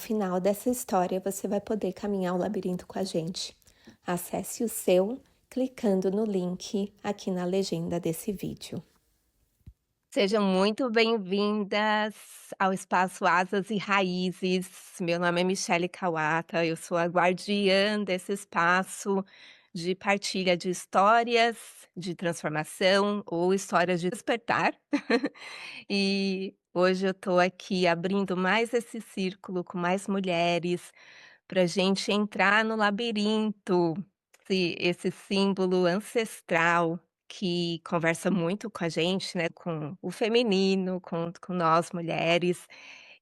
final dessa história, você vai poder caminhar o labirinto com a gente. Acesse o seu clicando no link aqui na legenda desse vídeo. Sejam muito bem-vindas ao espaço Asas e Raízes. Meu nome é Michele Kawata, eu sou a guardiã desse espaço de partilha de histórias de transformação ou histórias de despertar. E hoje eu estou aqui abrindo mais esse círculo com mais mulheres para gente entrar no labirinto, esse símbolo ancestral que conversa muito com a gente, né, com o feminino, com nós mulheres.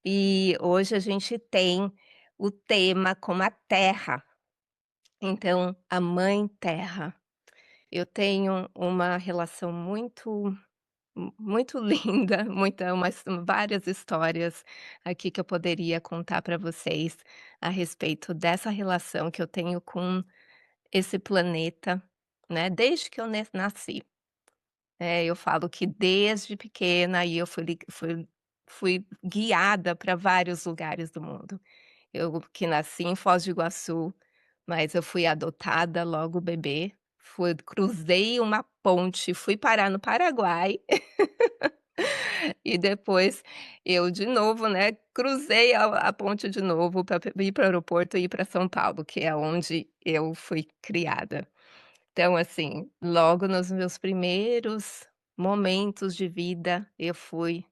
E hoje a gente tem o tema como a terra, então a mãe terra. Eu tenho uma relação muito linda, várias histórias aqui que eu poderia contar para vocês a respeito dessa relação que eu tenho com esse planeta, né, desde que eu nasci. Eu falo que desde pequena aí eu fui guiada para vários lugares do mundo. Eu que nasci em Foz do Iguaçu, mas eu fui adotada logo bebê, cruzei uma ponte, fui parar no Paraguai. E depois eu de novo, né, cruzei a ponte de novo para ir para o aeroporto e ir para São Paulo, que é onde eu fui criada. Então, assim, logo nos meus primeiros momentos de vida, eu fui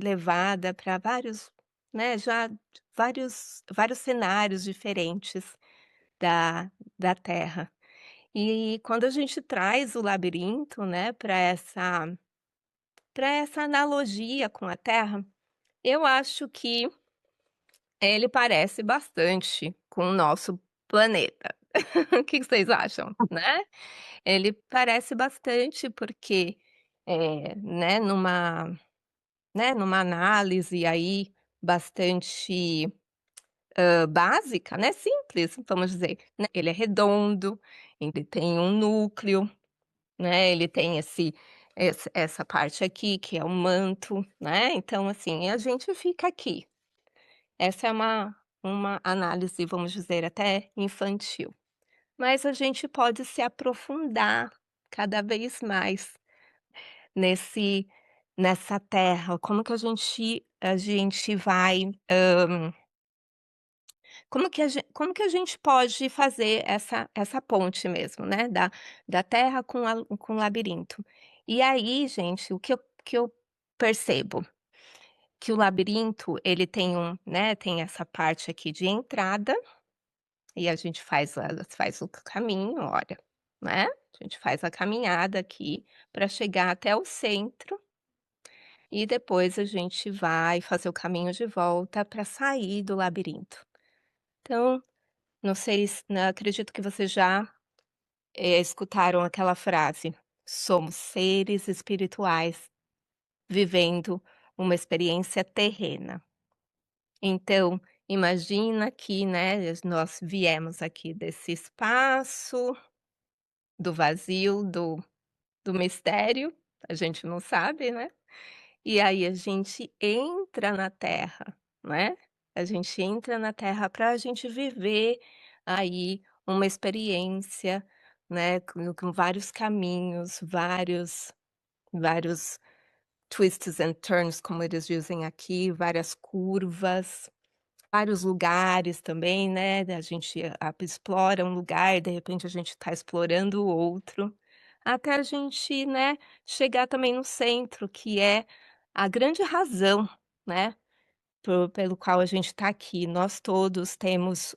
levada para vários, né, já vários cenários diferentes da Terra. E quando a gente traz o labirinto, né, para essa analogia com a Terra, eu acho que ele parece bastante com o nosso planeta. O que que vocês acham, né? Ele parece bastante porque, numa análise aí bastante, básica, né, simples, vamos dizer, né, ele é redondo, ele tem um núcleo, né, ele tem essa parte aqui que é o manto, né, então assim, a gente fica aqui. Essa é uma análise, vamos dizer, até infantil. Mas a gente pode se aprofundar cada vez mais nesse nessa terra, como que a gente vai, como que a gente pode fazer essa ponte mesmo, né, da terra com o labirinto. E aí, gente, o que eu percebo? Que o labirinto ele tem essa parte aqui de entrada, e a gente faz o caminho, olha, né, a gente faz a caminhada aqui para chegar até o centro, e depois a gente vai fazer o caminho de volta para sair do labirinto. Então, não sei se né, acredito que vocês já, escutaram aquela frase: "Somos seres espirituais vivendo uma experiência terrena". Então, imagina que, né, nós viemos aqui desse espaço, do vazio, do mistério, a gente não sabe, né, e aí a gente entra na Terra, né, a gente entra na Terra para a gente viver aí uma experiência, né, com vários caminhos, vários twists and turns, como eles dizem aqui, várias curvas. Vários lugares também, né, a gente explora um lugar e de repente a gente está explorando o outro, até a gente, né, chegar também no centro, que é a grande razão, né, pelo qual a gente está aqui. Nós todos temos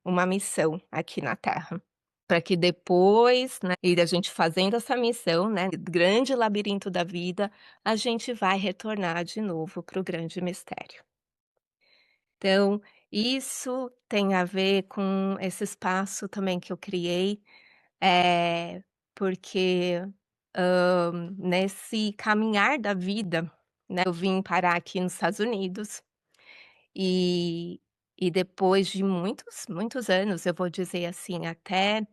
uma missão aqui na Terra, para que depois, né, e a gente fazendo essa missão, né, grande labirinto da vida, a gente vai retornar de novo para o grande mistério. Então, isso tem a ver com esse espaço também que eu criei, porque, nesse caminhar da vida, né, eu vim parar aqui nos Estados Unidos, e e depois de muitos anos, eu vou dizer assim, até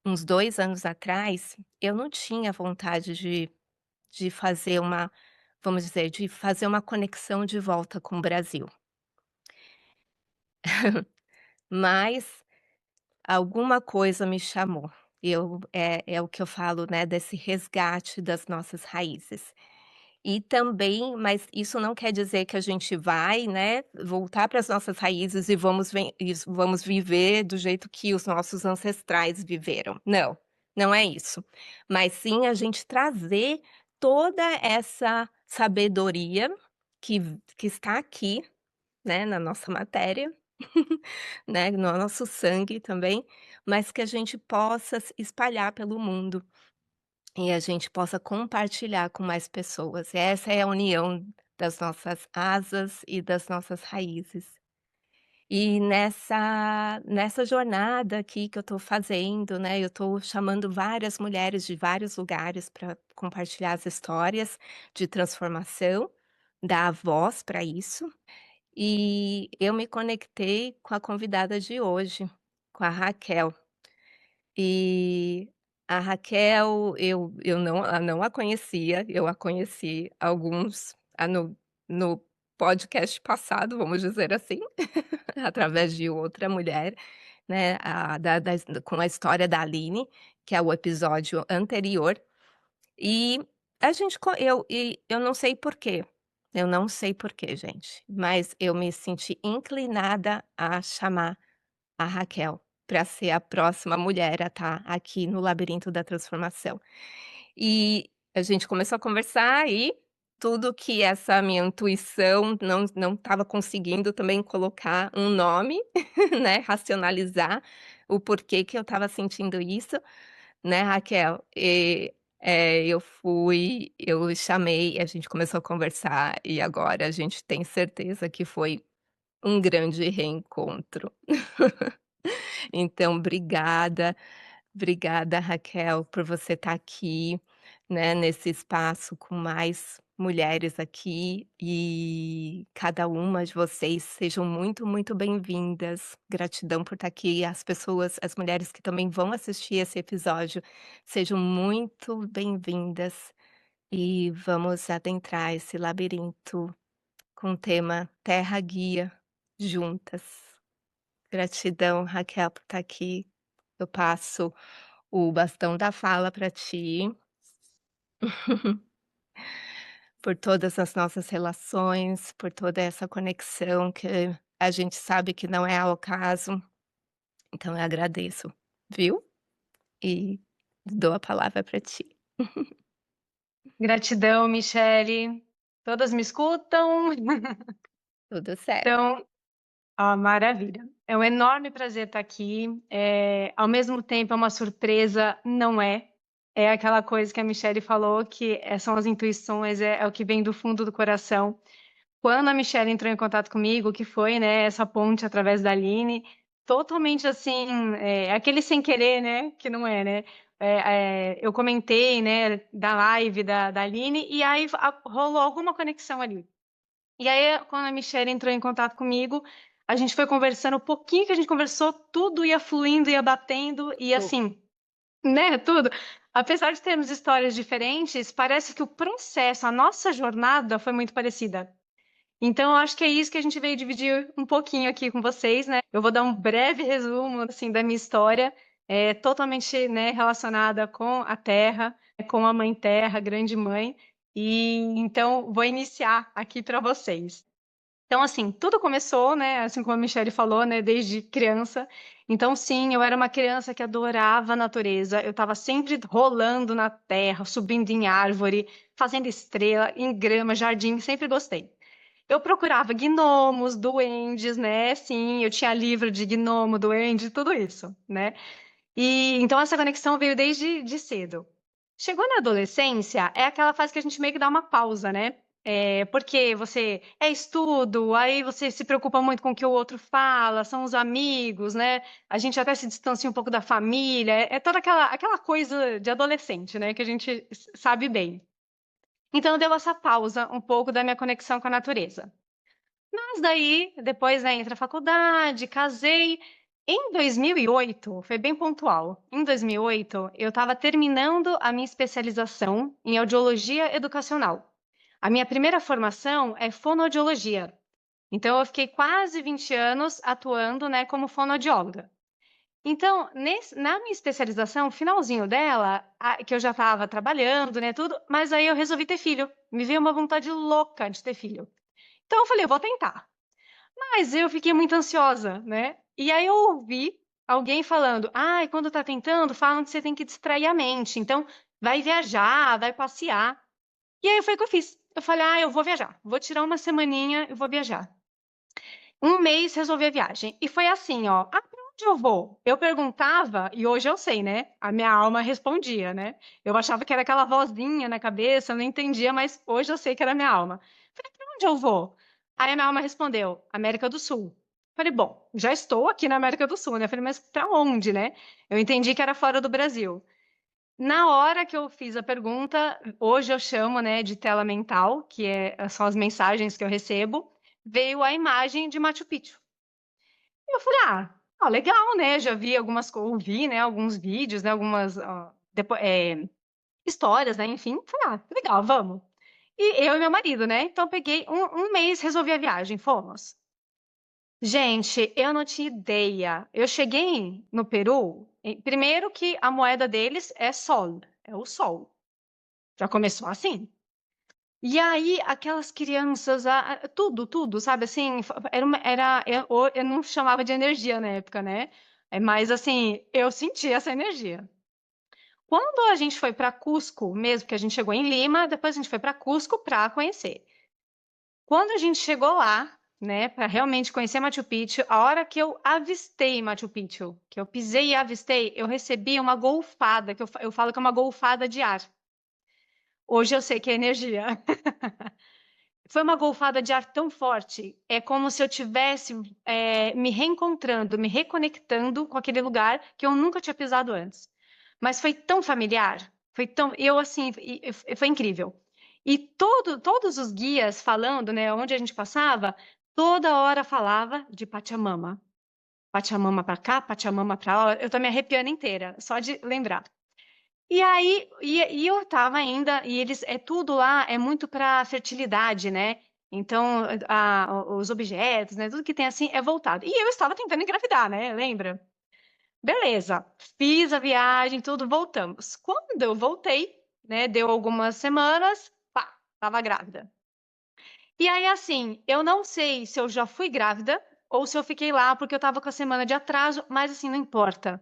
uns 2 anos atrás, eu não tinha vontade de fazer uma vamos dizer, de fazer uma conexão de volta com o Brasil. Mas alguma coisa me chamou. É o que eu falo, né, desse resgate das nossas raízes. E também mas isso não quer dizer que a gente vai, né, voltar para as nossas raízes e vamos viver do jeito que os nossos ancestrais viveram. Não, não é isso. Mas sim a gente trazer toda essa sabedoria que está aqui, né, na nossa matéria, né, no nosso sangue também, mas que a gente possa se espalhar pelo mundo e a gente possa compartilhar com mais pessoas. Essa é a união das nossas asas e das nossas raízes. E nessa jornada aqui que eu estou fazendo, né, eu estou chamando várias mulheres de vários lugares para compartilhar as histórias de transformação, dar voz para isso. E eu me conectei com a convidada de hoje, com a Raquel. E a Raquel, eu não a conhecia, eu a conheci no podcast passado, vamos dizer assim, através de outra mulher, né, a da das com a história da Aline, que é o episódio anterior. E a gente co e eu não sei porquê, eu não sei porquê, gente, mas eu me senti inclinada a chamar a Raquel para ser a próxima mulher a estar aqui no Labirinto da Transformação. E a gente começou a conversar e tudo que essa minha intuição não estava conseguindo também colocar um nome, né, racionalizar o porquê que eu estava sentindo isso, né, Raquel, eu chamei, a gente começou a conversar e agora a gente tem certeza que foi um grande reencontro. Então obrigada, obrigada Raquel por você estar aqui, né, nesse espaço com mais mulheres aqui e cada uma de vocês sejam muito, muito bem-vindas. Gratidão por estar aqui. As mulheres que também vão assistir esse episódio, sejam muito bem-vindas e vamos adentrar esse labirinto com o tema Terra Guia juntas. Gratidão, Raquel, por estar aqui. Eu passo o bastão da fala para ti, por todas as nossas relações, por toda essa conexão que a gente sabe que não é ao acaso, então eu agradeço, viu? E dou a palavra para ti. Gratidão, Michele. Todas me escutam? Tudo certo. Então, maravilha. É um enorme prazer estar aqui. Ao mesmo tempo, é uma surpresa, não é? É aquela coisa que a Michele falou, que são as intuições, é o que vem do fundo do coração. Quando a Michelle entrou em contato comigo, que foi, né, essa ponte através da Aline, totalmente assim, aquele sem querer, né, que não é, né? Eu comentei, né, da live da Aline, e aí rolou alguma conexão ali. E aí, quando a Michelle entrou em contato comigo, a gente foi conversando, o pouquinho que a gente conversou, tudo ia fluindo, ia batendo, e Hum. assim, né, tudo. Apesar de termos histórias diferentes, parece que o processo, a nossa jornada foi muito parecida. Então, eu acho que é isso que a gente veio dividir um pouquinho aqui com vocês, né? Eu vou dar um breve resumo, assim, da minha história, totalmente, né, relacionada com a Terra, com a Mãe Terra, Grande Mãe. E então, vou iniciar aqui para vocês. Então, assim, tudo começou, né, assim como a Michelle falou, né, desde criança. Então, sim, eu era uma criança que adorava a natureza. Eu estava sempre rolando na terra, subindo em árvore, fazendo estrela, em grama, jardim, sempre gostei. Eu procurava gnomos, duendes, né? Sim, eu tinha livro de gnomo, duende, tudo isso, né? E então essa conexão veio desde de cedo. Chegou na adolescência, é aquela fase que a gente meio que dá uma pausa, né? Porque você é estudo, aí você se preocupa muito com o que o outro fala, são os amigos, né? A gente até se distancia um pouco da família, é toda aquela coisa de adolescente, né? Que a gente sabe bem. Então deu essa pausa um pouco da minha conexão com a natureza. Mas daí, depois, né, entra a faculdade, casei. Em 2008, foi bem pontual. Em 2008, eu estava terminando a minha especialização em audiologia educacional. A minha primeira formação é fonoaudiologia. Então, eu fiquei quase 20 anos atuando, né, como fonoaudióloga. Então, na minha especialização, finalzinho dela, que eu já estava trabalhando, né, tudo, mas aí eu resolvi ter filho. Me veio uma vontade louca de ter filho. Então, eu falei, eu vou tentar. Mas eu fiquei muito ansiosa, né? E aí eu ouvi alguém falando: ah, quando tá tentando, falam que você tem que distrair a mente. Então, vai viajar, vai passear. E aí foi o que eu fiz. Eu falei: ah, eu vou viajar. Vou tirar uma semaninha, eu vou viajar. Um mês resolvi a viagem. E foi assim, ó. Ah, pra onde eu vou? Eu perguntava, e hoje eu sei, né? A minha alma respondia, né? Eu achava que era aquela vozinha na cabeça, eu não entendia, mas hoje eu sei que era a minha alma. Falei, pra onde eu vou? Aí a minha alma respondeu, América do Sul. Falei, bom, já estou aqui na América do Sul, né? Falei, mas pra onde, né? Eu entendi que era fora do Brasil. Na hora que eu fiz a pergunta, hoje eu chamo, né, de tela mental, são as mensagens que eu recebo, veio a imagem de Machu Picchu. E eu falei, legal, né? Já vi algumas coisas, ouvi, né, alguns vídeos, né, algumas histórias, né, enfim. Falei, legal, vamos. E eu e meu marido, né? Então peguei um mês, resolvi a viagem, fomos. Gente, eu não tinha ideia. Eu cheguei no Peru, primeiro que a moeda deles é sol, é o sol. Já começou assim. E aí, aquelas crianças, tudo, sabe, assim, eu não chamava de energia na época, né? Mas, assim, eu senti essa energia. Quando a gente foi para Cusco, mesmo que a gente chegou em Lima, depois a gente foi para Cusco para conhecer. Quando a gente chegou lá, né, para realmente conhecer Machu Picchu, a hora que eu avistei Machu Picchu, que eu pisei e avistei, eu recebi uma golfada, que eu falo que é uma golfada de ar. Hoje eu sei que é energia. Foi uma golfada de ar tão forte, é como se eu tivesse me reencontrando, me reconectando com aquele lugar que eu nunca tinha pisado antes. Mas foi tão familiar, eu assim, foi incrível. E todos os guias falando, né, onde a gente passava, toda hora falava de Pachamama. Pachamama para cá, Pachamama para lá. Eu tô me arrepiando inteira, só de lembrar. E aí, eu tava ainda, e eles, tudo lá é muito para fertilidade, né? Então, os objetos, né? Tudo que tem assim é voltado. E eu estava tentando engravidar, né? Lembra? Beleza, fiz a viagem, tudo, voltamos. Quando eu voltei, né? Deu algumas semanas, pá, tava grávida. E aí, assim, eu não sei se eu já fui grávida ou se eu fiquei lá porque eu tava com a semana de atraso, mas assim, não importa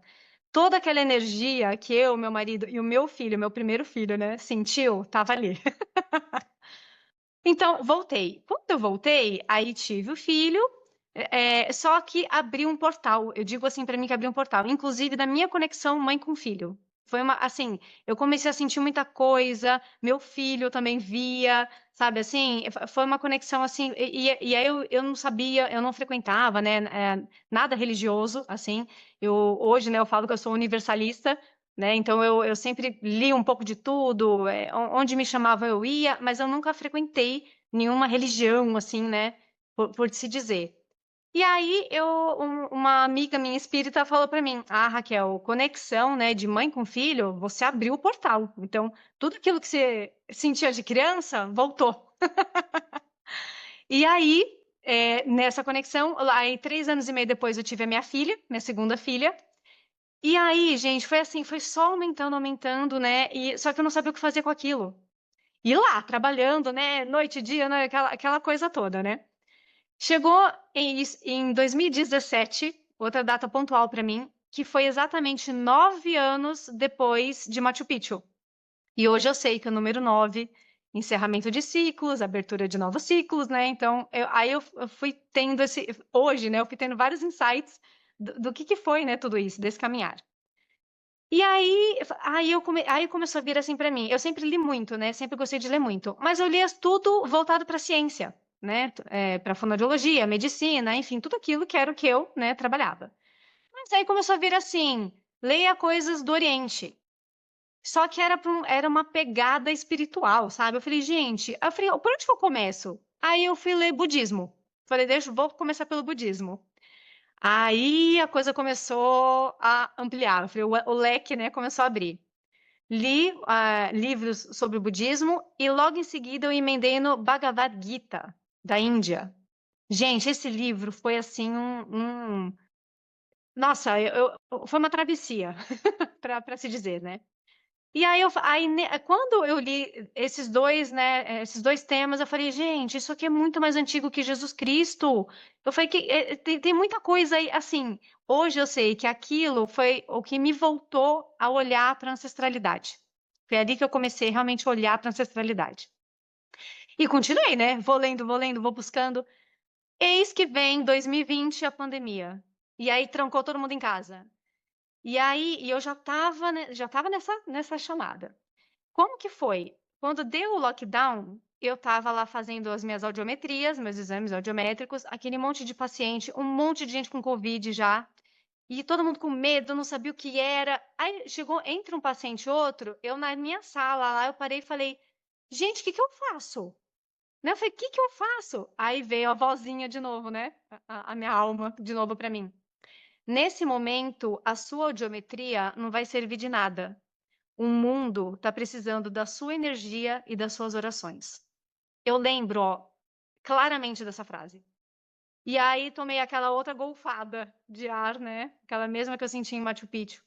toda aquela energia que eu, meu marido e o meu filho, meu primeiro filho, né, sentiu, tava ali. Então, voltei. Quando eu voltei, aí tive o filho, só que abriu um portal. Eu digo assim para mim que abriu um portal, inclusive da minha conexão mãe com filho. Foi uma, assim, eu comecei a sentir muita coisa, meu filho também via, sabe, assim, foi uma conexão assim, e aí eu não sabia, eu não frequentava, né, nada religioso, assim, hoje, né, eu falo que eu sou universalista, né? Então eu sempre li um pouco de tudo, onde me chamava eu ia, mas eu nunca frequentei nenhuma religião, assim, né? Por se dizer. E aí uma amiga minha espírita falou para mim: Ah, Raquel, conexão, né, de mãe com filho, você abriu o portal. Então tudo aquilo que você sentia de criança voltou. E aí nessa conexão, aí 3 anos e meio depois eu tive a minha filha, minha segunda filha. E aí, gente, foi assim, foi só aumentando, aumentando, né? E só que eu não sabia o que fazer com aquilo. E lá, trabalhando, né? Noite e dia, né? Aquela coisa toda, né? Chegou em 2017, outra data pontual para mim, que foi exatamente 9 anos depois de Machu Picchu. E hoje eu sei que o número 9, encerramento de ciclos, abertura de novos ciclos, né? Então, eu fui tendo hoje, né? Eu fui tendo vários insights do que foi, né? Tudo isso, desse caminhar. E aí começou a vir assim para mim. Eu sempre li muito, né? Sempre gostei de ler muito, mas eu lia tudo voltado para a ciência, né? Para fonoaudiologia, medicina, enfim, tudo aquilo que era o que eu, né, trabalhava. Mas aí começou a vir assim, leia coisas do Oriente. Só que era uma pegada espiritual, sabe? Eu falei, gente, por onde que eu começo? Aí eu fui ler budismo. Falei, vou começar pelo budismo. Aí a coisa começou a ampliar, eu falei, o leque, né, começou a abrir. Li livros sobre o budismo e logo em seguida eu emendei no Bhagavad Gita, da Índia. Gente, esse livro foi assim nossa, foi uma travessia, para se dizer, né? E aí, quando eu li esses dois, né, esses dois temas, eu falei, gente, isso aqui é muito mais antigo que Jesus Cristo. Eu falei que tem muita coisa aí, assim. Hoje eu sei que aquilo foi o que me voltou a olhar para a ancestralidade. Foi ali que eu comecei realmente a olhar para a ancestralidade. E continuei, né? Vou lendo, vou buscando. Eis que vem 2020 a pandemia. E aí trancou todo mundo em casa. E aí, eu já estava nessa chamada. Como que foi? Quando deu o lockdown, eu estava lá fazendo as minhas audiometrias, meus exames audiométricos, aquele monte de paciente, um monte de gente com Covid já, e todo mundo com medo, não sabia o que era. Aí chegou entre um paciente e outro, eu na minha sala lá, eu parei e falei, gente, o que que eu faço? Né? Eu falei, o que que eu faço? Aí veio a vozinha de novo, né? A minha alma de novo para mim. Nesse momento, a sua audiometria não vai servir de nada. O mundo está precisando da sua energia e das suas orações. Eu lembro, ó, claramente dessa frase. E aí tomei aquela outra golfada de ar, né? Aquela mesma que eu senti em Machu Picchu.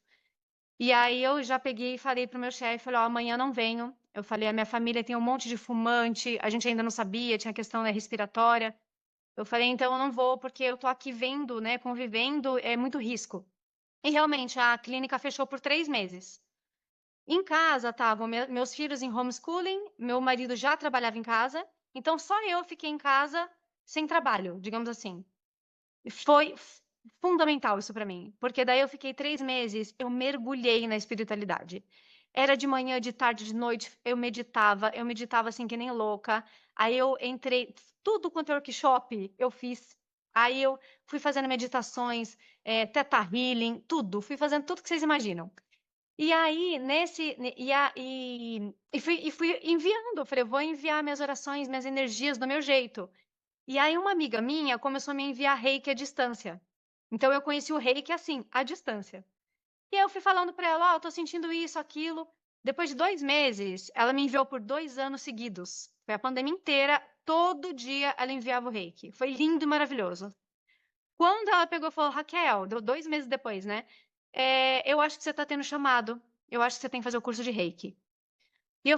E aí eu já peguei e falei pro meu chefe, falei, ó, amanhã não venho. Eu falei, a minha família tem um monte de fumante, a gente ainda não sabia, tinha questão, né, respiratória. Eu falei, então eu não vou, porque eu tô aqui vendo, né, convivendo, é muito risco. E realmente, a clínica fechou por 3 meses. Em casa estavam meus filhos em homeschooling, meu marido já trabalhava em casa, então só eu fiquei em casa sem trabalho, digamos assim. E foi fundamental isso para mim, porque daí eu fiquei 3 meses, eu mergulhei na espiritualidade. Era de manhã, de tarde, de noite, eu meditava assim que nem louca. Aí eu entrei, tudo quanto é workshop eu fiz. Aí eu fui fazendo meditações, Theta Healing, tudo, fui fazendo tudo que vocês imaginam. E aí, fui enviando. Eu falei, eu vou enviar minhas orações, minhas energias do meu jeito. E aí, uma amiga minha começou a me enviar reiki à distância. Então, eu conheci o reiki assim, à distância. E aí, eu fui falando para ela: Ó, eu tô sentindo isso, aquilo. Depois de 2 meses, ela me enviou por 2 anos seguidos. Foi a pandemia inteira, todo dia ela enviava o reiki. Foi lindo e maravilhoso. Quando ela pegou e falou, Raquel, deu 2 meses depois, né? Eu acho que você está tendo chamado. Eu acho que você tem que fazer o curso de Reiki.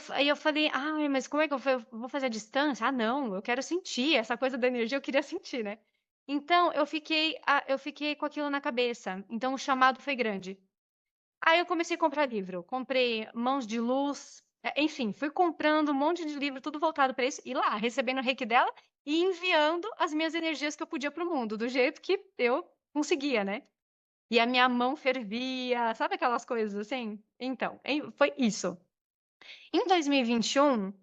Aí eu falei, mas como é que eu vou fazer a distância? Ah, não, eu quero sentir essa coisa da energia, eu queria sentir, né? Então eu fiquei com aquilo na cabeça. Então o chamado foi grande. Aí eu comecei a comprar livro. Comprei Mãos de Luz, enfim, fui comprando um monte de livro, tudo voltado para isso, e lá, recebendo o reiki dela e enviando as minhas energias que eu podia para o mundo, do jeito que eu conseguia, né? E a minha mão fervia, sabe aquelas coisas assim? Então, foi isso. Em 2021,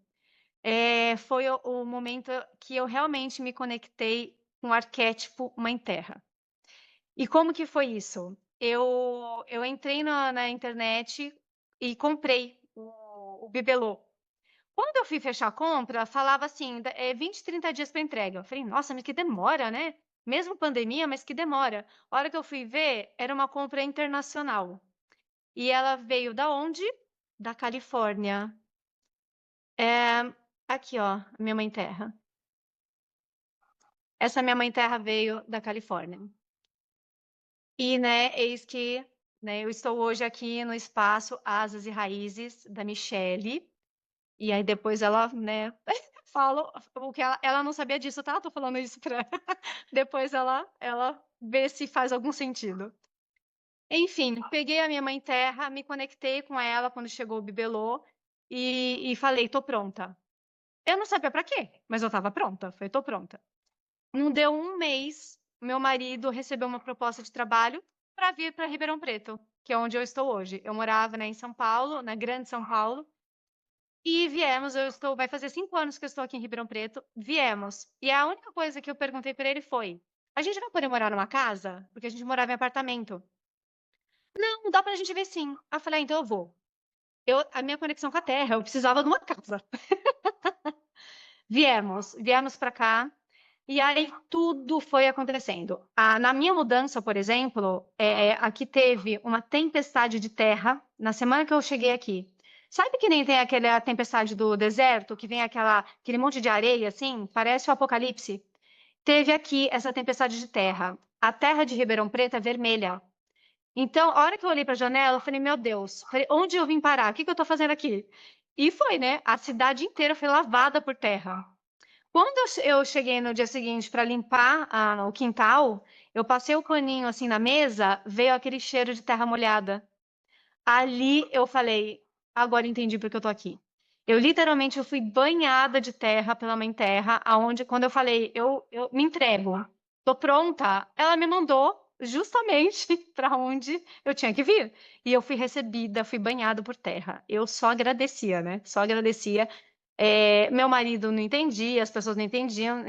foi o momento que eu realmente me conectei com o arquétipo Mãe Terra. E como que foi isso? Eu entrei na internet e comprei o bibelô. Quando eu fui fechar a compra, falava assim, 20, 30 dias para entrega. Eu falei, nossa, mas que demora, né? Mesmo pandemia, mas que demora. A hora que eu fui ver, era uma compra internacional. E ela veio da onde? Da Califórnia. É, aqui, ó, minha mãe terra. Essa minha mãe terra veio da Califórnia. E, né, eis que, né, eu estou hoje aqui no espaço Asas e Raízes da Michelle. E aí depois ela, né, fala o que ela não sabia disso, tá? Tô falando isso pra depois ela ver se faz algum sentido. Enfim, peguei a minha mãe terra, me conectei com ela quando chegou o bibelô e falei, tô pronta. Eu não sabia pra quê, mas eu tava pronta. Falei, tô pronta. Não deu um mês, meu marido recebeu uma proposta de trabalho para vir para Ribeirão Preto, que é onde eu estou hoje. Eu morava, né, em São Paulo, na Grande São Paulo, e viemos. Vai fazer 5 anos que eu estou aqui em Ribeirão Preto. Viemos. E a única coisa que eu perguntei para ele foi: a gente vai poder morar numa casa? Porque a gente morava em apartamento. Não, dá pra gente ver sim. Aí eu falei, então eu vou. A minha conexão com a terra, eu precisava de uma casa. Viemos para cá. E aí tudo foi acontecendo. Na minha mudança, por exemplo, aqui teve uma tempestade de terra na semana que eu cheguei aqui. Sabe que nem tem aquela tempestade do deserto, que vem aquele monte de areia, assim? Parece o apocalipse. teve aqui essa tempestade de terra. A terra de Ribeirão Preto é vermelha. Então, a hora que eu olhei para a janela, eu falei, meu Deus, falei, onde eu vim parar? O que que eu estou fazendo aqui? E foi, né? A cidade inteira foi lavada por terra. Quando eu cheguei no dia seguinte para limpar o quintal, eu passei o paninho assim na mesa, veio aquele cheiro de terra molhada. Ali eu falei, agora entendi por que eu tô aqui. Eu literalmente eu fui banhada de terra pela mãe terra, aonde quando eu falei, eu me entrego, tô pronta, ela me mandou justamente para onde eu tinha que vir. E eu fui recebida, fui banhada por terra. Eu só agradecia, né? Só agradecia. Meu marido não entendia, as pessoas não entendiam,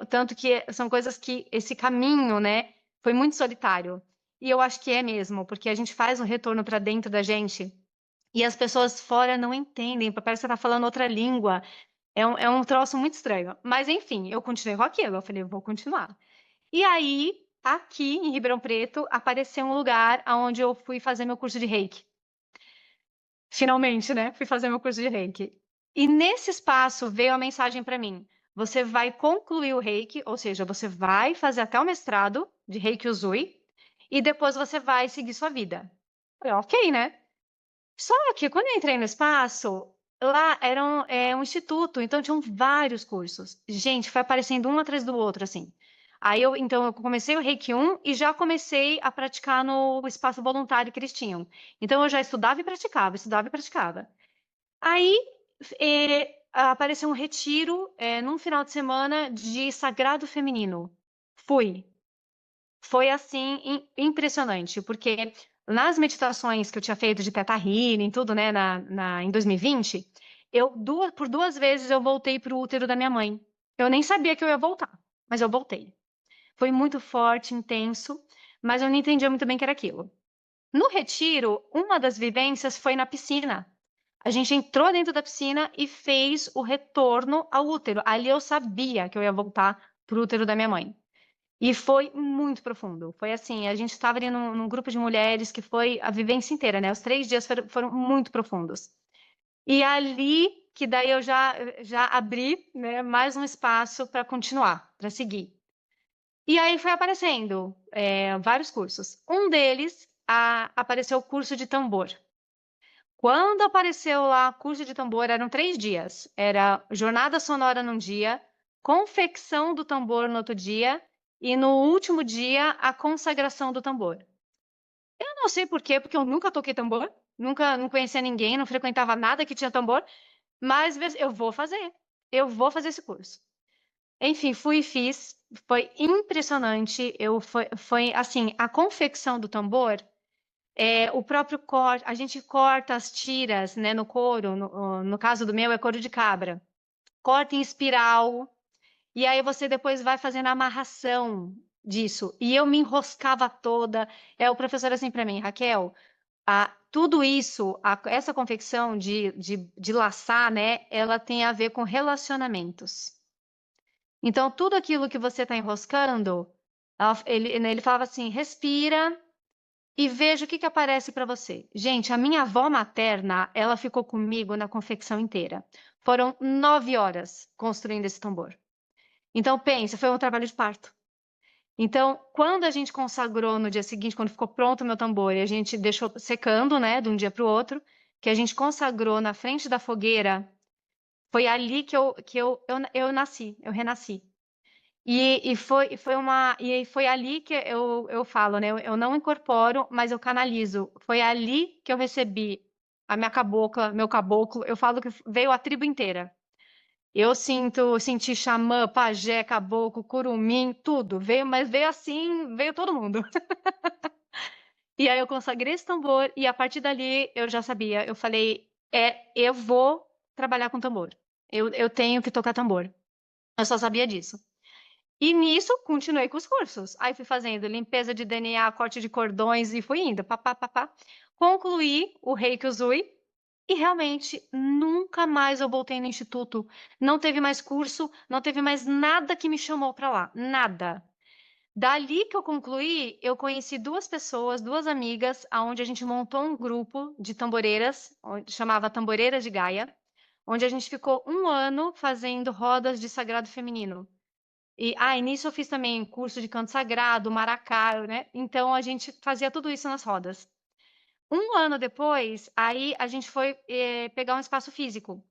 tanto que são coisas que esse caminho, né, foi muito solitário. E eu acho que é mesmo, porque a gente faz um retorno para dentro da gente e as pessoas fora não entendem, parece que você tá falando outra língua. É um troço muito estranho. Mas enfim, eu continuei com aquilo. Eu falei, eu vou continuar. E aí, aqui em Ribeirão Preto, apareceu um lugar onde eu fui fazer meu curso de Reiki. Finalmente, né? Fui fazer meu curso de Reiki. E nesse espaço veio a mensagem para mim: você vai concluir o Reiki, ou seja, você vai fazer até o mestrado de Reiki Usui, e depois você vai seguir sua vida. Eu falei, ok, né? Só que quando eu entrei no espaço, lá era um instituto, então tinham vários cursos. Gente, foi aparecendo um atrás do outro, assim. Aí então eu comecei o Reiki 1 e já comecei a praticar no espaço voluntário que eles tinham. Então eu já estudava e praticava, estudava e praticava. Aí apareceu um retiro num final de semana de Sagrado Feminino. Fui. Foi assim impressionante, porque nas meditações que eu tinha feito de Teta Healing, tudo, né, em 2020, por duas vezes eu voltei para o útero da minha mãe. Eu nem sabia que eu ia voltar, mas eu voltei. Foi muito forte, intenso, mas eu não entendia muito bem o que era aquilo. No retiro, uma das vivências foi na piscina. A gente entrou dentro da piscina e fez o retorno ao útero. Ali eu sabia que eu ia voltar para o útero da minha mãe. E foi muito profundo. Foi assim, a gente estava ali num grupo de mulheres que foi a vivência inteira, né? Os 3 dias foram muito profundos. E ali que daí eu já abri, né, mais um espaço para continuar, para seguir. E aí foi aparecendo vários cursos. Um deles apareceu o curso de tambor. Quando apareceu lá curso de tambor, eram 3 dias. Era jornada sonora num dia, confecção do tambor no outro dia e no último dia a consagração do tambor. Eu não sei por quê, porque eu nunca toquei tambor, nunca não conhecia ninguém, não frequentava nada que tinha tambor, mas eu vou fazer. Eu vou fazer esse curso. Enfim, fui e fiz. Foi impressionante. Foi assim, a confecção do tambor o próprio corte, a gente corta as tiras, né, no couro, no caso do meu é couro de cabra, corta em espiral, e aí você depois vai fazendo a amarração disso. E eu me enroscava toda. O professor assim para mim, Raquel, tudo isso, essa confecção de laçar, né, ela tem a ver com relacionamentos. Então, tudo aquilo que você está enroscando, ele falava assim, respira, e veja o que que aparece para você. Gente, a minha avó materna, ela ficou comigo na confecção inteira. Foram 9 horas construindo esse tambor. Então, pensa, foi um trabalho de parto. Então, quando a gente consagrou no dia seguinte, quando ficou pronto o meu tambor, e a gente deixou secando, né, de um dia para o outro, que a gente consagrou na frente da fogueira, foi ali que eu nasci, eu renasci. E foi ali que eu falo, né? Eu não incorporo, mas eu canalizo. Foi ali que eu recebi a minha cabocla, meu caboclo. Eu falo que veio a tribo inteira. Senti xamã, pajé, caboclo, curumim, tudo. Mas veio assim, veio todo mundo. E aí eu consagrei esse tambor e a partir dali eu já sabia. Eu falei, eu vou trabalhar com tambor. Eu tenho que tocar tambor. Eu só sabia disso. E nisso, continuei com os cursos. Aí fui fazendo limpeza de DNA, corte de cordões e fui indo, papá, papá. Concluí o Reiki Usui e realmente nunca mais eu voltei no instituto. Não teve mais curso, não teve mais nada que me chamou para lá, nada. Dali que eu concluí, eu conheci duas pessoas, duas amigas, aonde a gente montou um grupo de tamboreiras, chamava Tamboreiras de Gaia, onde a gente ficou um ano fazendo rodas de sagrado feminino. E nisso eu fiz também curso de canto sagrado, maracá, né? Então a gente fazia tudo isso nas rodas. Um ano depois, aí a gente foi pegar um espaço físico.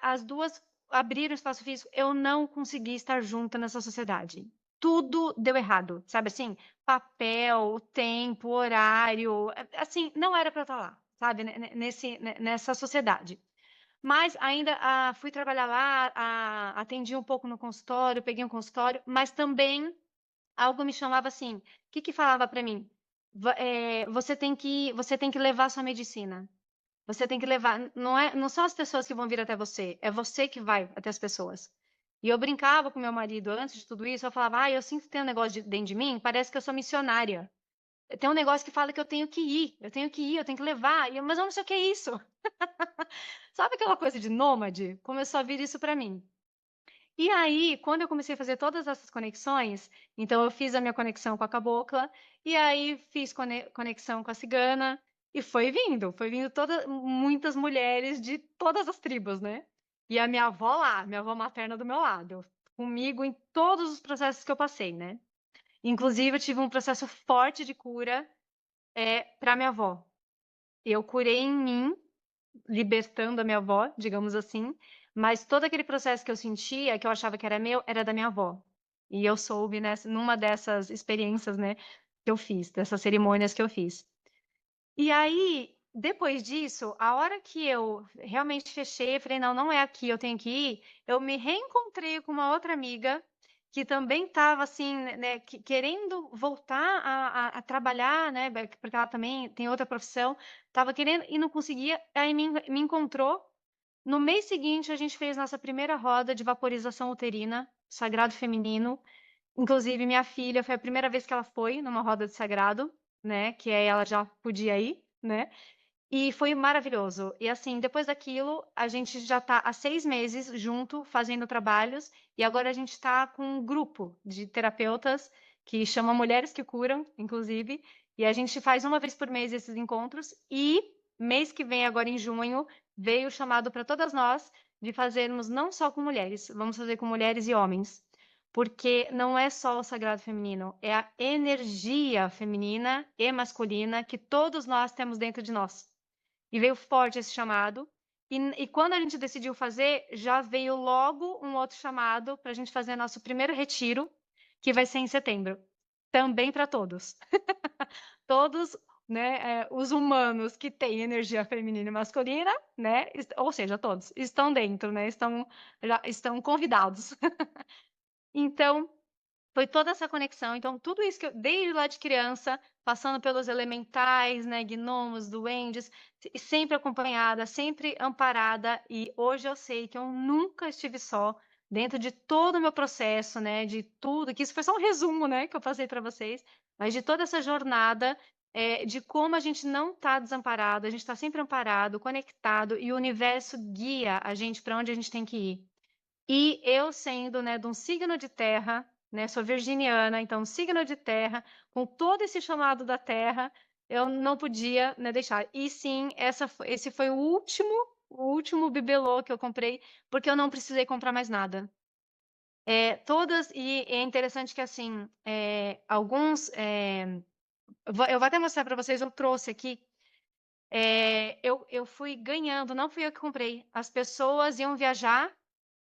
As duas abriram o espaço físico, eu não consegui estar junta nessa sociedade. Tudo deu errado, sabe assim? Papel, tempo, horário, assim, não era para eu estar lá, sabe? Nessa sociedade. Mas ainda fui trabalhar lá, atendi um pouco no consultório, peguei um consultório, mas também algo me chamava assim, o que que falava para mim? Você tem que levar sua medicina. Você tem que levar, não são as pessoas que vão vir até você, é você que vai até as pessoas. E eu brincava com meu marido antes de tudo isso, eu falava, eu sinto que tem um negócio dentro de mim, parece que eu sou missionária. Tem um negócio que fala que eu tenho que ir, eu tenho que ir, eu tenho que levar, mas eu não sei o que é isso. Sabe aquela coisa de nômade? Começou a vir isso para mim. E aí, quando eu comecei a fazer todas essas conexões, então eu fiz a minha conexão com a cabocla, e aí fiz conexão com a cigana, e foi vindo muitas mulheres de todas as tribos, né? E a minha avó lá, minha avó materna do meu lado, comigo em todos os processos que eu passei, né? Inclusive, eu tive um processo forte de cura para minha avó. Eu curei em mim libertando a minha avó, digamos assim, mas todo aquele processo que eu sentia, que eu achava que era meu, era da minha avó. E eu soube numa dessas experiências, né, que eu fiz, dessas cerimônias que eu fiz. E aí, depois disso, a hora que eu realmente fechei, falei, não, não é aqui, eu tenho que ir, eu me reencontrei com uma outra amiga que também estava assim, né, querendo voltar a trabalhar, né, porque ela também tem outra profissão, estava querendo e não conseguia, aí me encontrou. No mês seguinte, a gente fez nossa primeira roda de vaporização uterina, sagrado feminino. Inclusive, minha filha foi a primeira vez que ela foi numa roda de sagrado, né? Que aí ela já podia ir, né? E foi maravilhoso. E assim, depois daquilo, a gente já está há 6 meses junto, fazendo trabalhos, e agora a gente está com um grupo de terapeutas que chama Mulheres que Curam, inclusive, e a gente faz uma vez por mês esses encontros, e mês que vem, agora em junho, veio o chamado para todas nós de fazermos não só com mulheres, vamos fazer com mulheres e homens. Porque não é só o sagrado feminino, é a energia feminina e masculina que todos nós temos dentro de nós. E veio forte esse chamado. E quando a gente decidiu fazer, já veio logo um outro chamado para a gente fazer nosso primeiro retiro, que vai ser em setembro. Também para todos. Todos, né, os humanos que têm energia feminina e masculina, né, ou seja, todos, estão dentro, né, já estão convidados. Então, foi toda essa conexão. Então, tudo isso que eu, desde lá de criança, passando pelos elementais, né, gnomos, duendes, e sempre acompanhada, sempre amparada. E hoje eu sei que eu nunca estive só dentro de todo o meu processo, né, de tudo, que isso foi só um resumo, né, que eu passei para vocês, mas de toda essa jornada, de como a gente não está desamparado, a gente está sempre amparado, conectado, e o universo guia a gente para onde a gente tem que ir. E eu sendo, né, de um signo de terra, né, sou virginiana, então signo de terra, com todo esse chamado da terra, eu não podia, né, deixar. E sim, esse foi o último bibelô que eu comprei, porque eu não precisei comprar mais nada. E é interessante que assim, eu vou até mostrar para vocês, eu trouxe aqui. Eu fui ganhando, não fui eu que comprei. As pessoas iam viajar